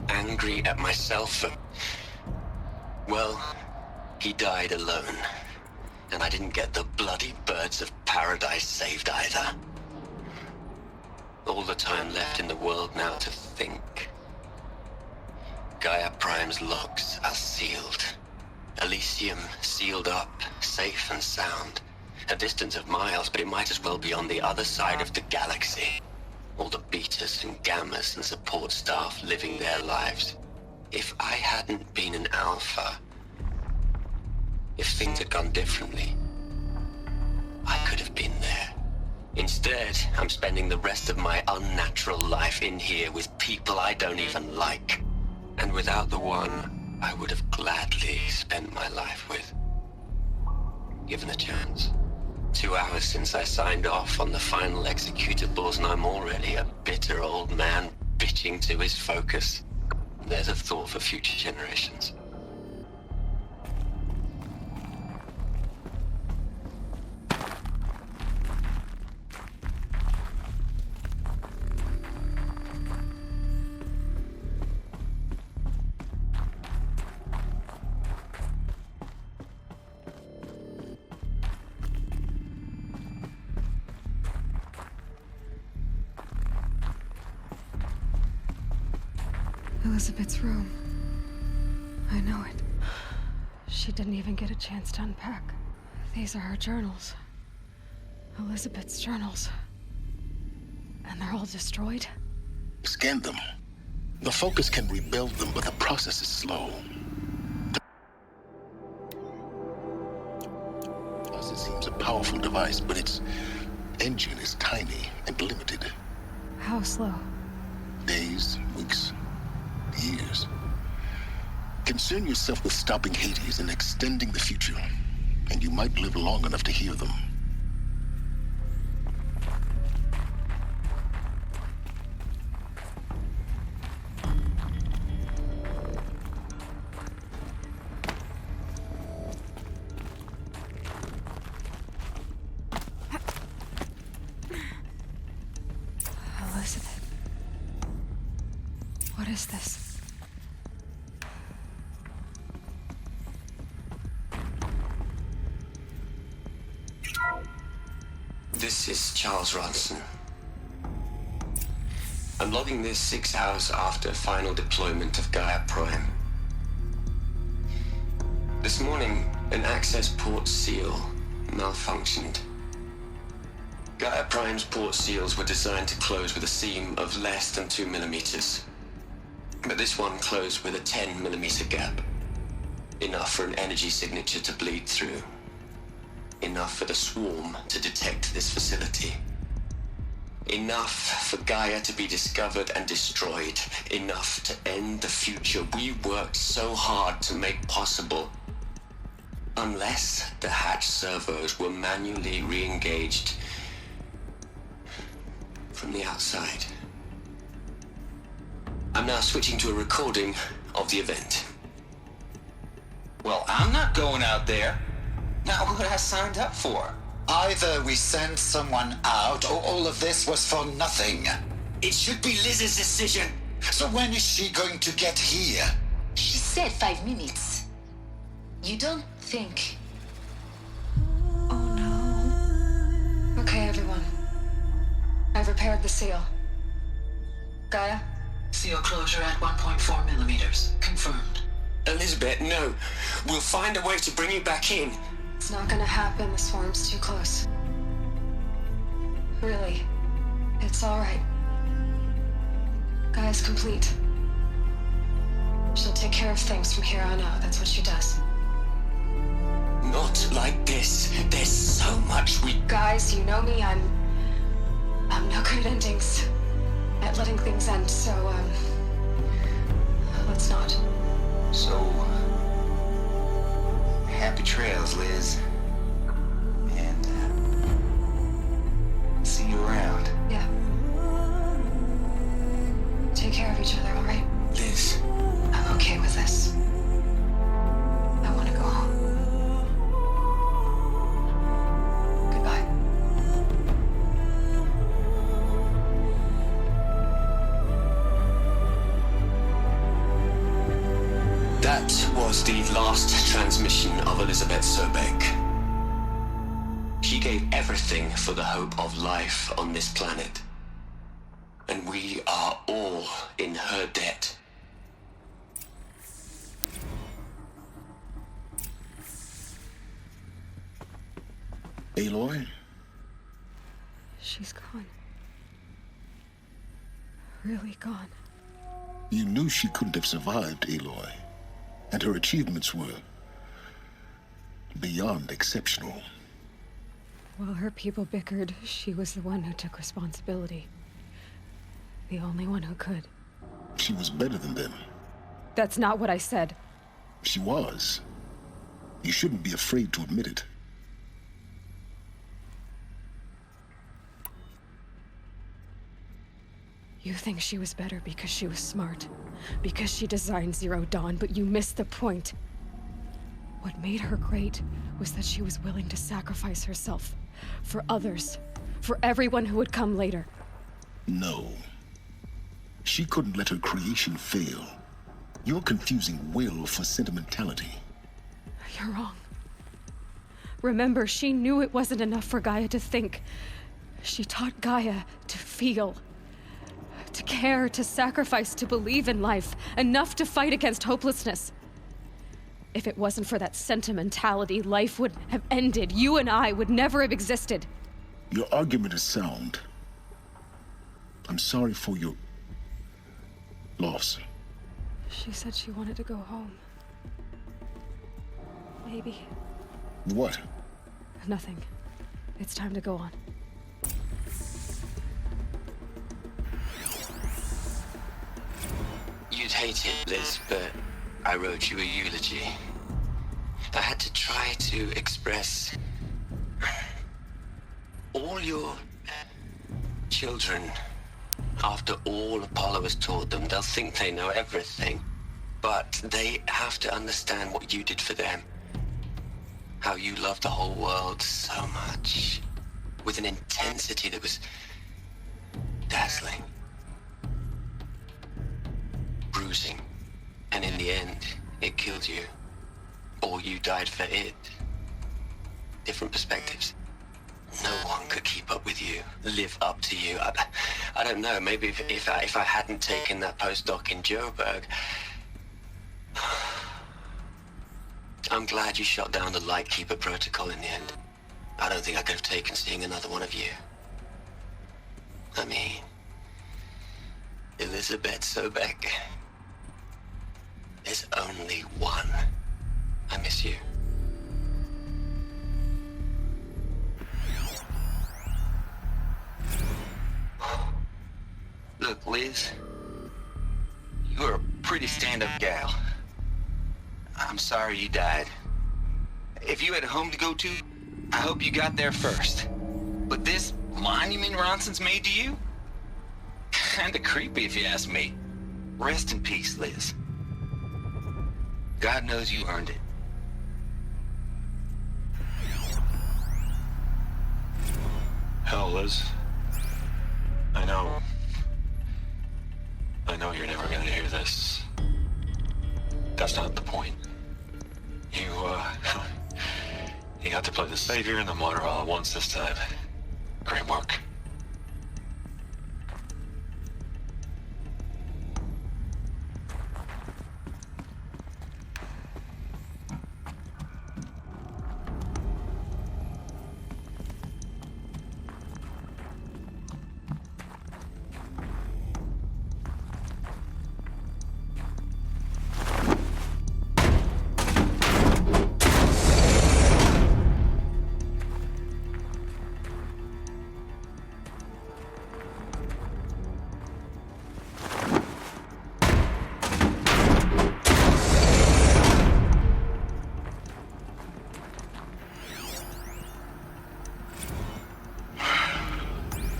Angry at myself for... well... he died alone, and I didn't get the bloody birds of paradise saved either. All the time left in the world now to think. Gaia Prime's logs are sealed. Elysium sealed up, safe and sound. A distance of miles, but it might as well be on the other side of the galaxy. All the betas and gammas and support staff living their lives. If I hadn't been an alpha, if things had gone differently, I could have been there. Instead, I'm spending the rest of my unnatural life in here with people I don't even like. And without the one I would have gladly spent my life with. Given a chance. 2 hours since I signed off on the final executables, and I'm already a bitter old man bitching to his focus. There's a thought for future generations. Elizabeth's room. I know it. She didn't even get a chance to unpack. These are her journals. Elizabeth's journals. And they're all destroyed? Scan them. The Focus can rebuild them, but the process is slow. Plus, it seems a powerful device, but its engine is tiny and limited. How slow? Days, weeks, years. Concern yourself with stopping Hades and extending the future, and you might live long enough to hear them. Elizabeth. What is this? This is Charles Ronson. I'm logging this 6 hours after final deployment of Gaia Prime. This morning, an access port seal malfunctioned. Gaia Prime's port seals were designed to close with a seam of less than 2 millimeters. But this one closed with a 10 millimeter gap. Enough for an energy signature to bleed through. Enough for the swarm to detect this facility. Enough for Gaia to be discovered and destroyed. Enough to end the future we worked so hard to make possible. Unless the hatch servos were manually re-engaged, from the outside. I'm now switching to a recording of the event. Well, I'm not going out there. Not what I signed up for. Either we send someone out, or all of this was for nothing. It should be Liz's decision. So when is she going to get here? She said 5 minutes. You don't think... Okay, everyone. I've repaired the seal. Gaia? Seal closure at 1.4 millimeters. Confirmed. Elizabeth, no. We'll find a way to bring you back in. It's not gonna happen. The swarm's too close. Really. It's alright. Gaia's complete. She'll take care of things from here on out. That's what she does. Not like this. There's so much we... Guys, you know me. I'm no good at endings. At letting things end, so, let's not. So, happy trails, Liz. And, see you around. Yeah. Take care of each other, all right? Liz. I'm okay with this. I want to go home. Goodbye. That was the last transmission of Elizabeth Sobek. She gave everything for the hope of life on this planet. And we are all in her debt. Aloy? She's gone. Really gone. You knew she couldn't have survived, Aloy. And her achievements were beyond exceptional. While her people bickered, she was the one who took responsibility. The only one who could. She was better than them. That's not what I said. She was. You shouldn't be afraid to admit it. You think she was better because she was smart, because she designed Zero Dawn, but you missed the point. What made her great was that she was willing to sacrifice herself for others, for everyone who would come later. No. She couldn't let her creation fail. You're confusing will for sentimentality. You're wrong. Remember, she knew it wasn't enough for Gaia to think. She taught Gaia to feel. To care, to sacrifice, to believe in life, enough to fight against hopelessness. If it wasn't for that sentimentality, life would have ended. You and I would never have existed. Your argument is sound. I'm sorry for your loss. She said she wanted to go home. Maybe. What? Nothing. It's time to go on. You'd hate it, Liz, but I wrote you a eulogy. I had to try to express all your children. After all Apollo has taught them, they'll think they know everything. But they have to understand what you did for them. How you loved the whole world so much. With an intensity that was dazzling. Bruising. And in the end, it killed you. Or you died for it. Different perspectives. No one could keep up with you, live up to you. I don't know, maybe if I hadn't taken that postdoc in Joburg. I'm glad you shot down the Lightkeeper protocol in the end. I don't think I could have taken seeing another one of you. I mean, Elizabeth Sobek. There's only one. I miss you. Look, Liz, you're a pretty stand-up gal. I'm sorry you died. If you had a home to go to, I hope you got there first. But this monument Ronson's made to you, Kinda creepy if you ask me. Rest in peace, Liz. God knows you earned it. Hell, Liz. I know you're never gonna hear this. That's not the point. You got to play the savior and the martyr all at once this time. Great work.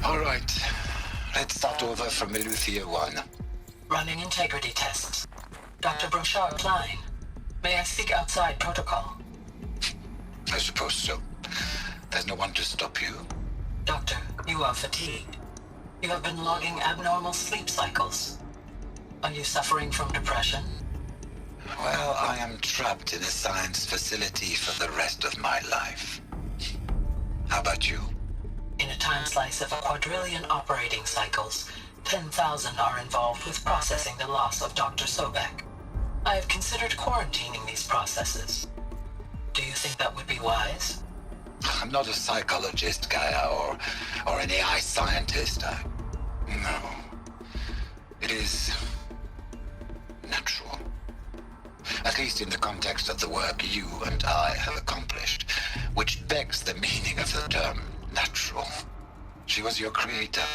All right. Let's start over from Eleuthia 1. Running integrity tests. Dr. Brochard line. May I speak outside protocol? I suppose so. There's no one to stop you. Doctor, you are fatigued. You have been logging abnormal sleep cycles. Are you suffering from depression? Well, I am trapped in a science facility for the rest of my life. How about you? In a time slice of a quadrillion operating cycles, 10,000 are involved with processing the loss of Dr. Sobek. I have considered quarantining these processes. Do you think that would be wise? I'm not a psychologist, Gaia, or an AI scientist. No. It is natural. At least in the context of the work you and I have accomplished, which begs the meaning of the term natural. She was your creator,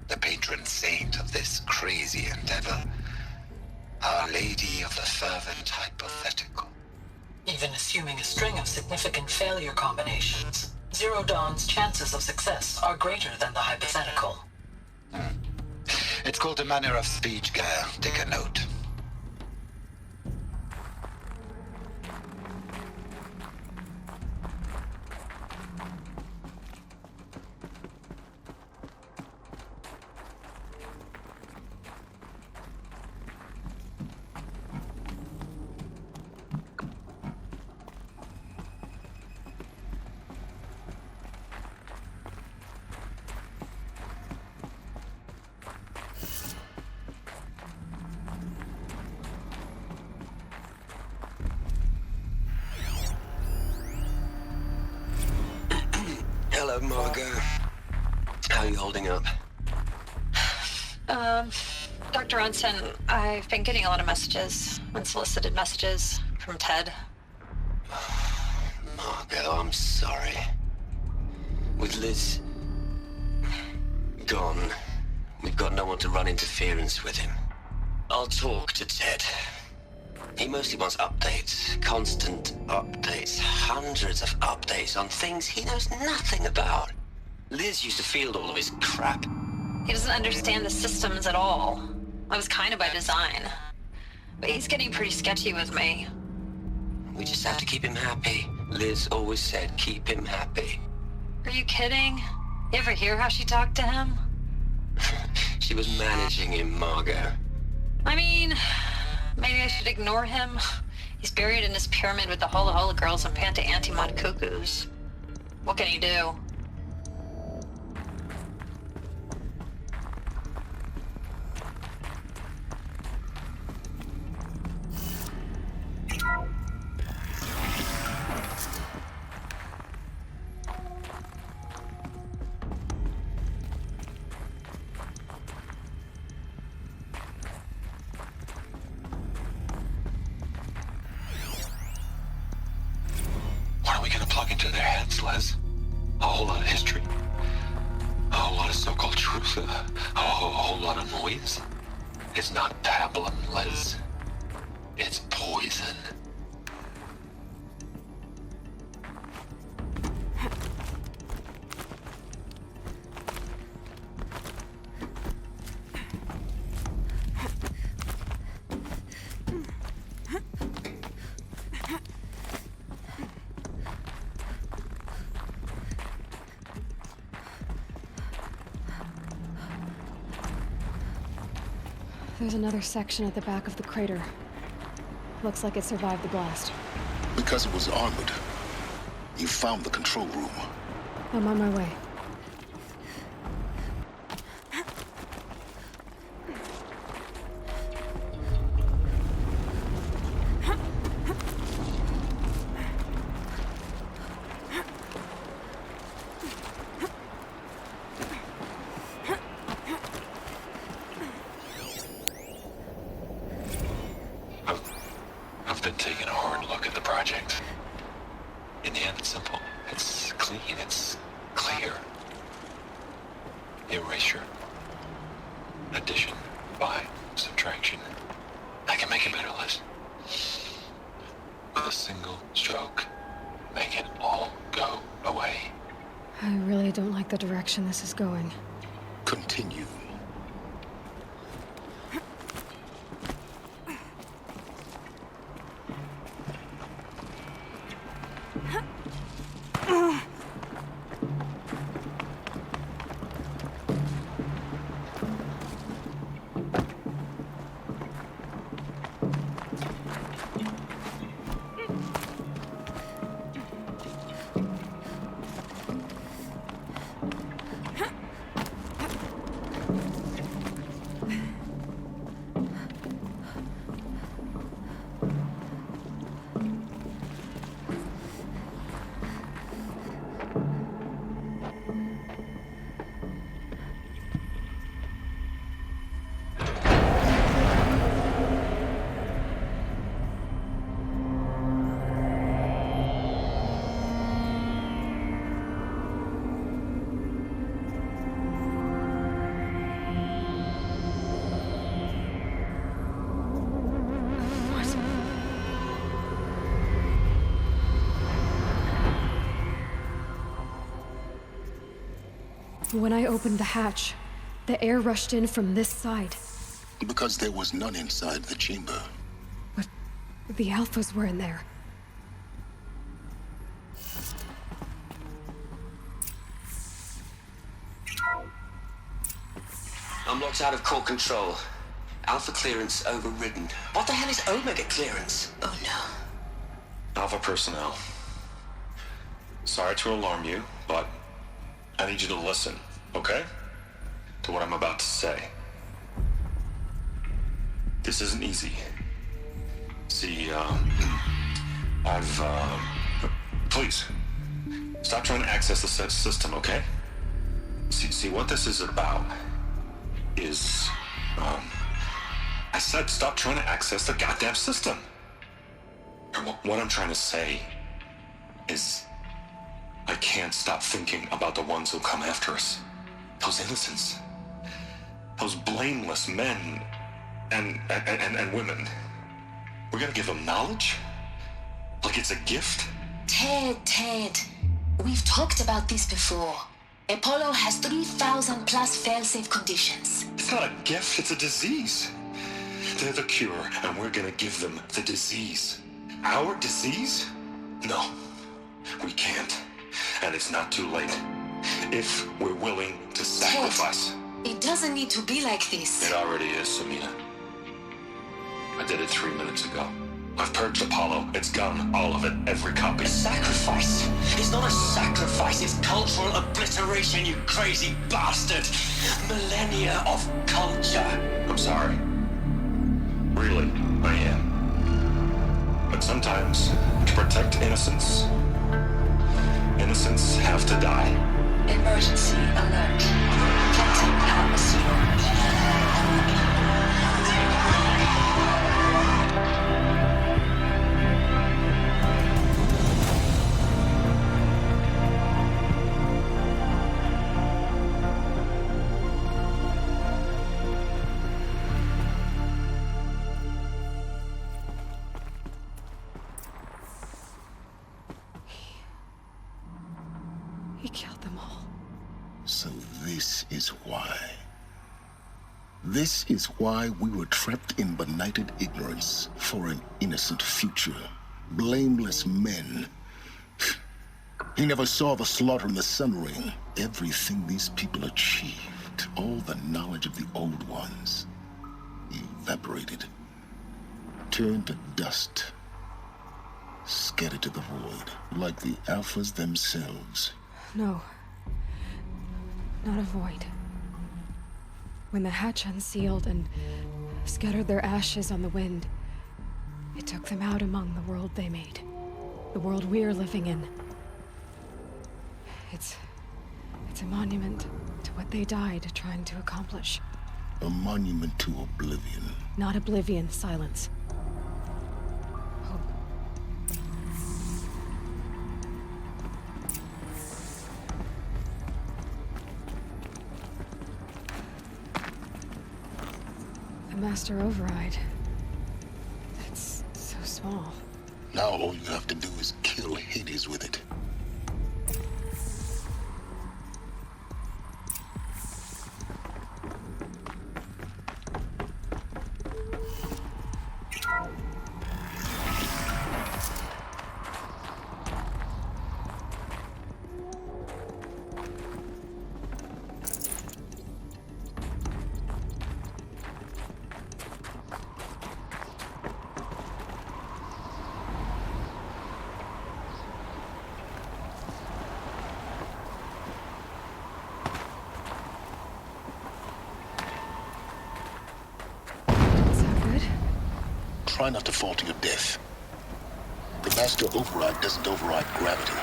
the patron saint of this crazy endeavor, Our Lady of the Fervent Hypothetical. Even assuming a string of significant failure combinations, Zero Dawn's chances of success are greater than the hypothetical. It's called a manner of speech, Gaia. Take a note. Hello, Margot. How are you holding up? Dr. Unson, I've been getting a lot of messages, unsolicited messages from Ted. Margot, I'm sorry. With Liz gone, we've got no one to run interference with him. I'll talk to Ted. He mostly wants updates, constant updates, hundreds of updates on things he knows nothing about. Liz used to field all of his crap. He doesn't understand the systems at all. That was kind of by design. But he's getting pretty sketchy with me. We just have to keep him happy. Liz always said keep him happy. Are you kidding? You ever hear how she talked to him? She was managing him, Margot. I mean, maybe I should ignore him. He's buried in his pyramid with the Hola Hola girls and Panta Antimod cuckoos. What can he do? What are we gonna plug into their heads, Les? A whole lot of history. A whole lot of so-called truth. A whole lot of noise. It's not pablum, Les. It's poison. There's another section at the back of the crater. Looks like it survived the blast. Because it was armored. You found the control room. I'm on my way. I've been taking a hard look at the project. In the end, it's simple. It's clean. It's clear. Erasure. Addition. By. Subtraction. I can make a better list. With a single stroke, make it all go away. I really don't like the direction this is going. Continue. When I opened the hatch, the air rushed in from this side. Because there was none inside the chamber. But the Alphas were in there. I'm locked out of core control. Alpha clearance overridden. What the hell is Omega clearance? Oh no. Alpha personnel. Sorry to alarm you, but I need you to listen, okay? To what I'm about to say. This isn't easy. See, please, stop trying to access the system, okay? See, what this is about is, I said stop trying to access the goddamn system. What I'm trying to say is, I can't stop thinking about the ones who come after us. Those innocents. Those blameless men and women. We're gonna give them knowledge? Like it's a gift? Ted. We've talked about this before. Apollo has 3,000 plus fail-safe conditions. It's not a gift, it's a disease. They're the cure, and we're gonna give them the disease. Our disease? No, we can't. And it's not too late. If we're willing to sacrifice. Ted, it doesn't need to be like this. It already is, Samina. I did it 3 minutes ago. I've purged Apollo. It's gone. All of it. Every copy. A sacrifice? It's not a sacrifice. It's cultural obliteration, you crazy bastard. Millennia of culture. I'm sorry. Really, I am. But sometimes, to protect innocence, innocents have to die. Emergency alert. Captain atmosphere. He killed them all. So this is why. This is why we were trapped in benighted ignorance for an innocent future. Blameless men. He never saw the slaughter in the Sun Ring. Everything these people achieved, all the knowledge of the old ones. You evaporated, turned to dust, scattered to the void, like the Alphas themselves. No. Not a void. When the hatch unsealed and scattered their ashes on the wind, it took them out among the world they made. The world we're living in. It's a monument to what they died trying to accomplish. A monument to oblivion. Not oblivion, silence. Hope. The Master Override. That's so small. Now all you have to do is kill Hades with it. Try not to fall to your death. The Master Override doesn't override gravity.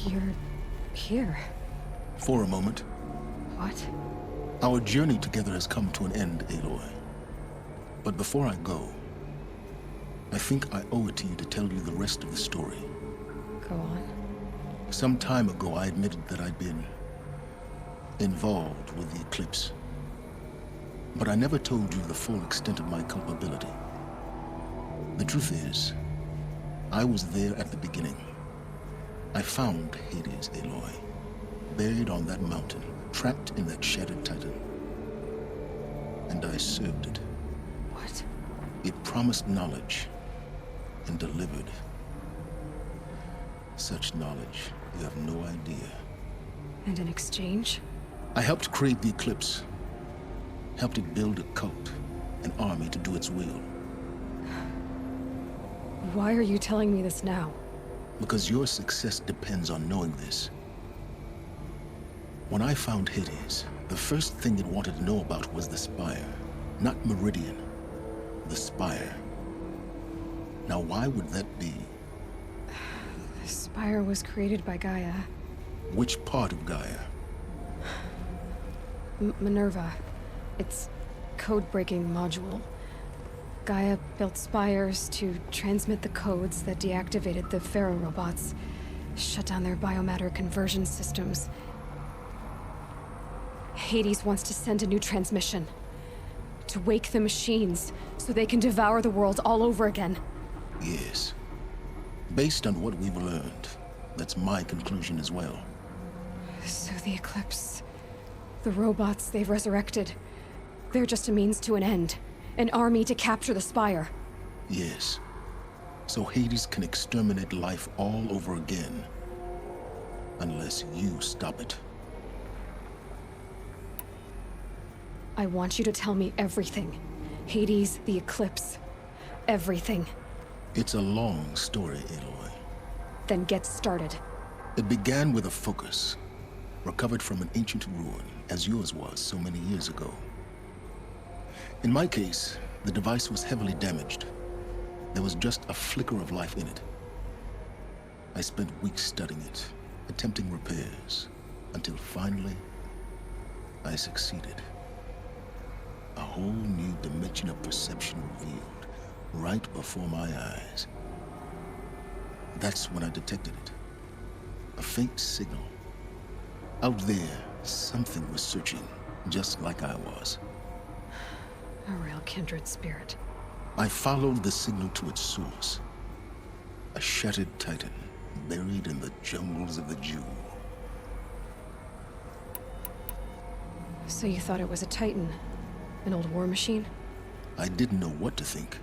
You're here. For a moment. What? Our journey together has come to an end, Aloy. But before I go, I think I owe it to you to tell you the rest of the story. Go on. Some time ago, I admitted that I'd been involved with the eclipse. But I never told you the full extent of my culpability. The truth is, I was there at the beginning. I found Hades, Aloy, buried on that mountain, trapped in that shattered titan. And I served it. What? It promised knowledge and delivered. Such knowledge, you have no idea. And in exchange? I helped create the eclipse. Helped it build a cult, an army to do its will. Why are you telling me this now? Because your success depends on knowing this. When I found Hades, the first thing it wanted to know about was the Spire. Not Meridian. The Spire. Now why would that be? The Spire was created by Gaia. Which part of Gaia? Minerva. Its code-breaking module. Gaia built spires to transmit the codes that deactivated the Pharaoh robots, shut down their biomatter conversion systems. Hades wants to send a new transmission. To wake the machines, so they can devour the world all over again. Yes. Based on what we've learned, that's my conclusion as well. So the Eclipse... the robots they've resurrected... they're just a means to an end. An army to capture the Spire. Yes. So Hades can exterminate life all over again. Unless you stop it. I want you to tell me everything. Hades, the Eclipse. Everything. It's a long story, Aloy. Then get started. It began with a focus. Recovered from an ancient ruin, as yours was so many years ago. In my case, the device was heavily damaged. There was just a flicker of life in it. I spent weeks studying it, attempting repairs, until finally, I succeeded. A whole new dimension of perception revealed, right before my eyes. That's when I detected it. A faint signal. Out there, something was searching, just like I was. A real kindred spirit. I followed the signal to its source. A shattered titan, buried in the jungles of the Jewel. So you thought it was a titan? An old war machine? I didn't know what to think.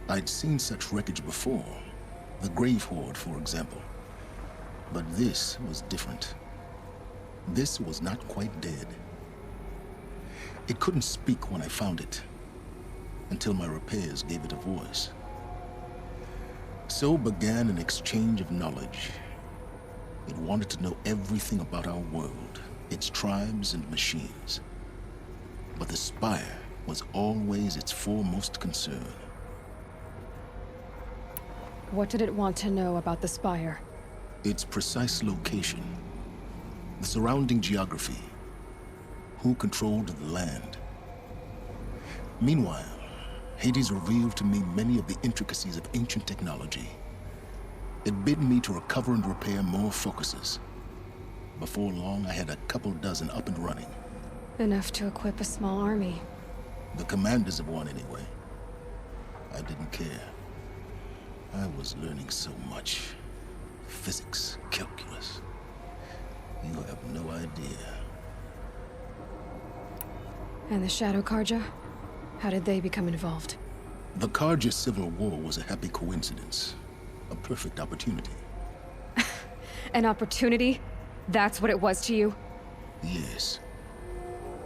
I'd seen such wreckage before. The Grave Horde, for example. But this was different. This was not quite dead. It couldn't speak when I found it, until my repairs gave it a voice. So began an exchange of knowledge. It wanted to know everything about our world, its tribes and machines. But the Spire was always its foremost concern. What did it want to know about the Spire? Its precise location, the surrounding geography, who controlled the land. Meanwhile, Hades revealed to me many of the intricacies of ancient technology. It bid me to recover and repair more focuses. Before long, I had a couple dozen up and running. Enough to equip a small army. The commanders of one, anyway. I didn't care. I was learning so much. Physics, calculus. You have no idea. And the Shadow Karja? How did they become involved? The Karja Civil War was a happy coincidence. A perfect opportunity. An opportunity? That's what it was to you? Yes.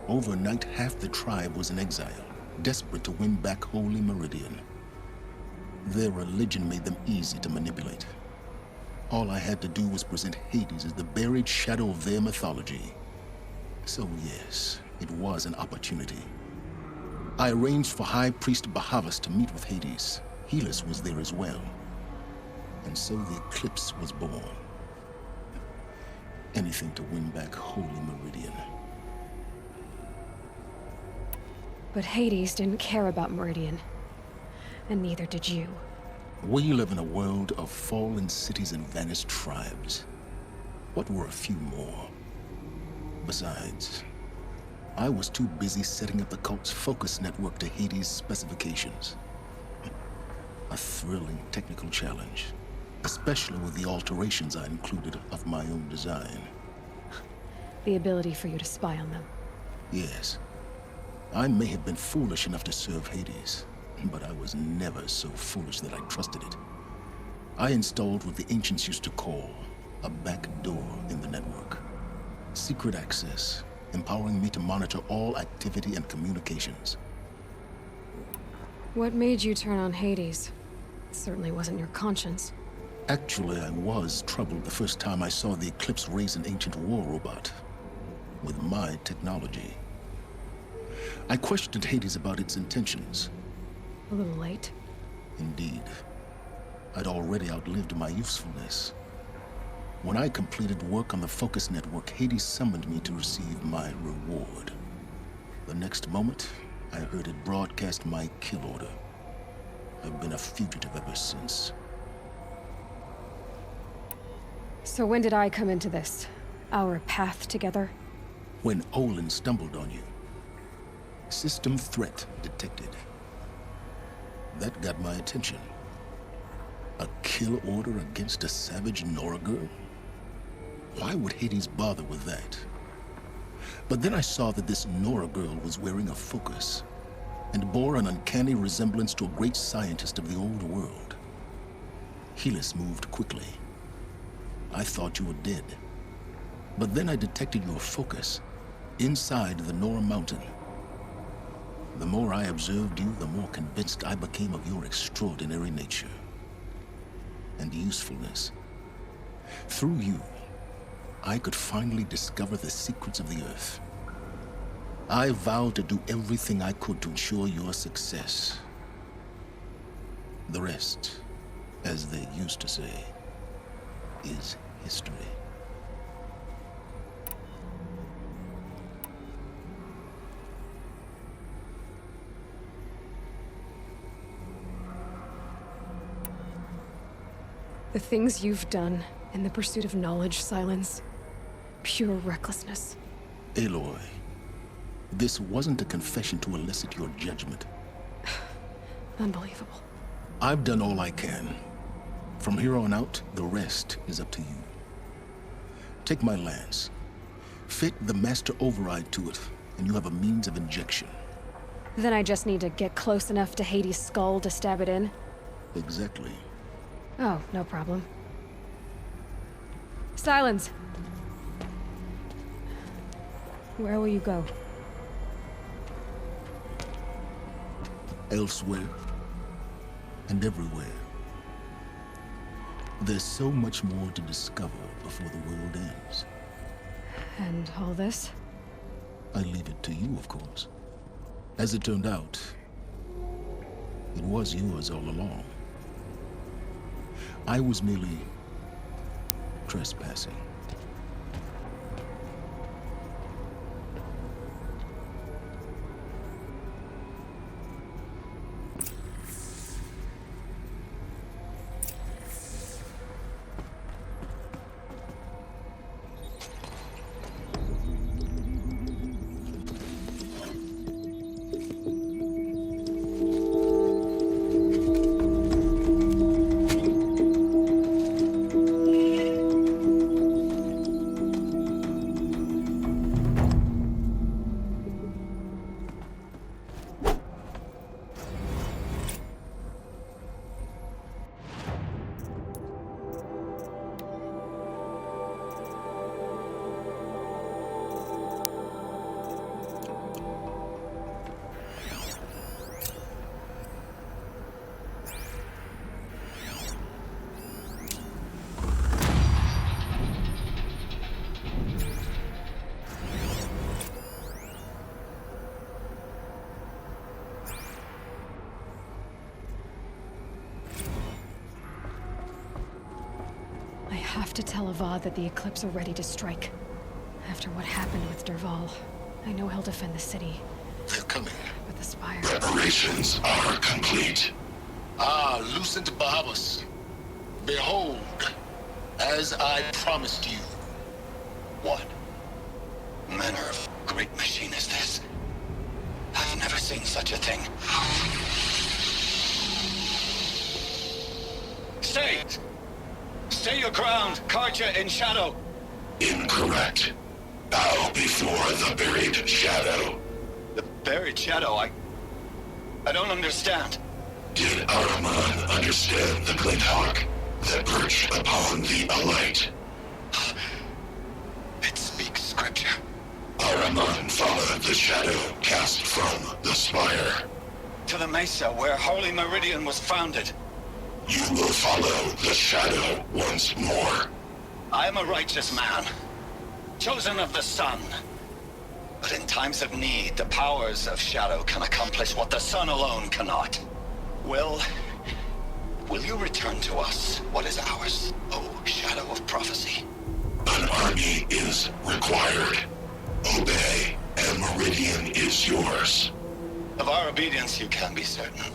Overnight, half the tribe was in exile, desperate to win back Holy Meridian. Their religion made them easy to manipulate. All I had to do was present Hades as the buried shadow of their mythology. So yes, it was an opportunity. I arranged for High Priest Bahavas to meet with Hades. Helis was there as well. And so the eclipse was born. Anything to win back Holy Meridian. But Hades didn't care about Meridian. And neither did you. We live in a world of fallen cities and vanished tribes. What were a few more? Besides, I was too busy setting up the cult's focus network to Hades' specifications. A thrilling technical challenge, especially with the alterations I included of my own design. The ability for you to spy on them. Yes. I may have been foolish enough to serve Hades, but I was never so foolish that I trusted it. I installed what the ancients used to call a back door in the network. Secret access, empowering me to monitor all activity and communications. What made you turn on Hades? It certainly wasn't your conscience. Actually, I was troubled the first time I saw the Eclipse raise an ancient war robot. With my technology. I questioned Hades about its intentions. A little late. Indeed. I'd already outlived my usefulness. When I completed work on the Focus Network, Hades summoned me to receive my reward. The next moment, I heard it broadcast my kill order. I've been a fugitive ever since. So when did I come into this? Our path together? When Olin stumbled on you. System threat detected. That got my attention. A kill order against a savage Nora girl? Why would Hades bother with that? But then I saw that this Nora girl was wearing a focus, and bore an uncanny resemblance to a great scientist of the old world. Helis moved quickly. I thought you were dead. But then I detected your focus inside the Nora mountain. The more I observed you, the more convinced I became of your extraordinary nature and usefulness. Through you, I could finally discover the secrets of the Earth. I vowed to do everything I could to ensure your success. The rest, as they used to say, is history. The things you've done in the pursuit of knowledge, Silence. Pure recklessness. Aloy, this wasn't a confession to elicit your judgment. Unbelievable. I've done all I can. From here on out, the rest is up to you. Take my lance. Fit the master override to it, and you have a means of injection. Then I just need to get close enough to Hades' skull to stab it in? Exactly. Oh, no problem. Silence! Where will you go? Elsewhere. And everywhere. There's so much more to discover before the world ends. And all this? I leave it to you, of course. As it turned out, it was yours all along. I was merely trespassing. I have to tell Avad that the Eclipse are ready to strike. After what happened with Dervahl, I know he'll defend the city. They're coming. But the Spire... Preparations are complete. Ah, Lucent Bahavas. Behold, as I promised you. What manner of great machine is this? I've never seen such a thing. Stay! Stay your ground, Karja in shadow! Incorrect. Bow before the buried shadow. The buried shadow? I don't understand. Did Ahriman understand the glint hawk that perched upon the alight? It speaks scripture. Ahriman followed the shadow cast from the spire. To the mesa where Holy Meridian was founded. You will follow the shadow once more. I am a righteous man, chosen of the sun. But in times of need, the powers of shadow can accomplish what the sun alone cannot. Will you return to us what is ours, O shadow of prophecy? An army is required. Obey, and Meridian is yours. Of our obedience you can be certain.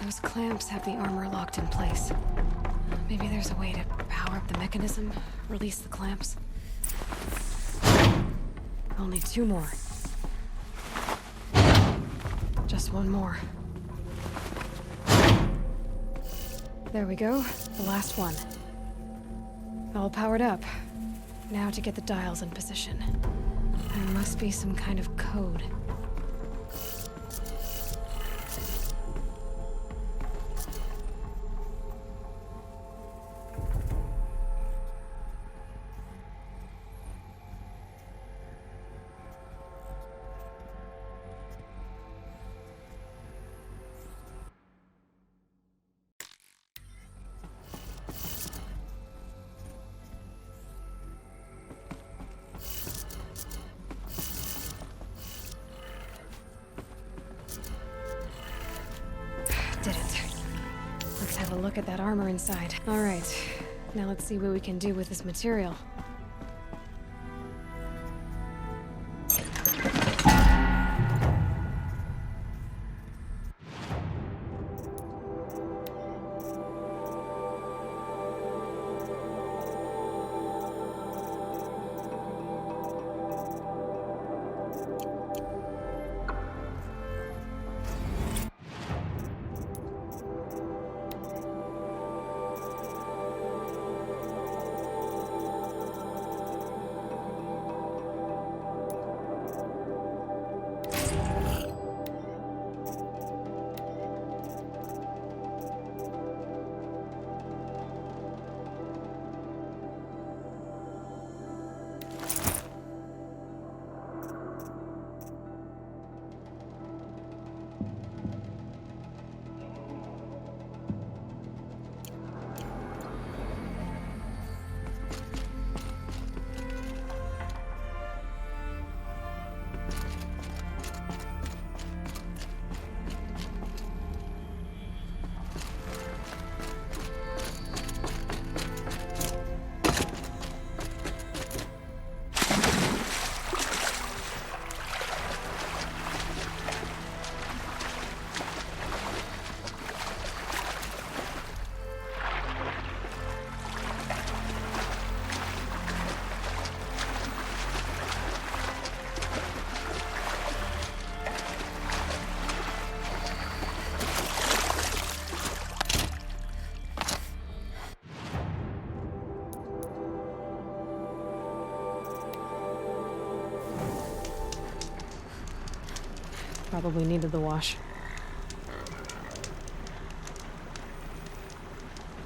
Those clamps have the armor locked in place. Maybe there's a way to power up the mechanism, release the clamps. I'll need 2 more. Just 1 more. There we go. The last one. All powered up. Now to get the dials in position. There must be some kind of code. Did it. Let's have a look at that armor inside. All right. Now let's see what we can do with this material. Probably needed the wash.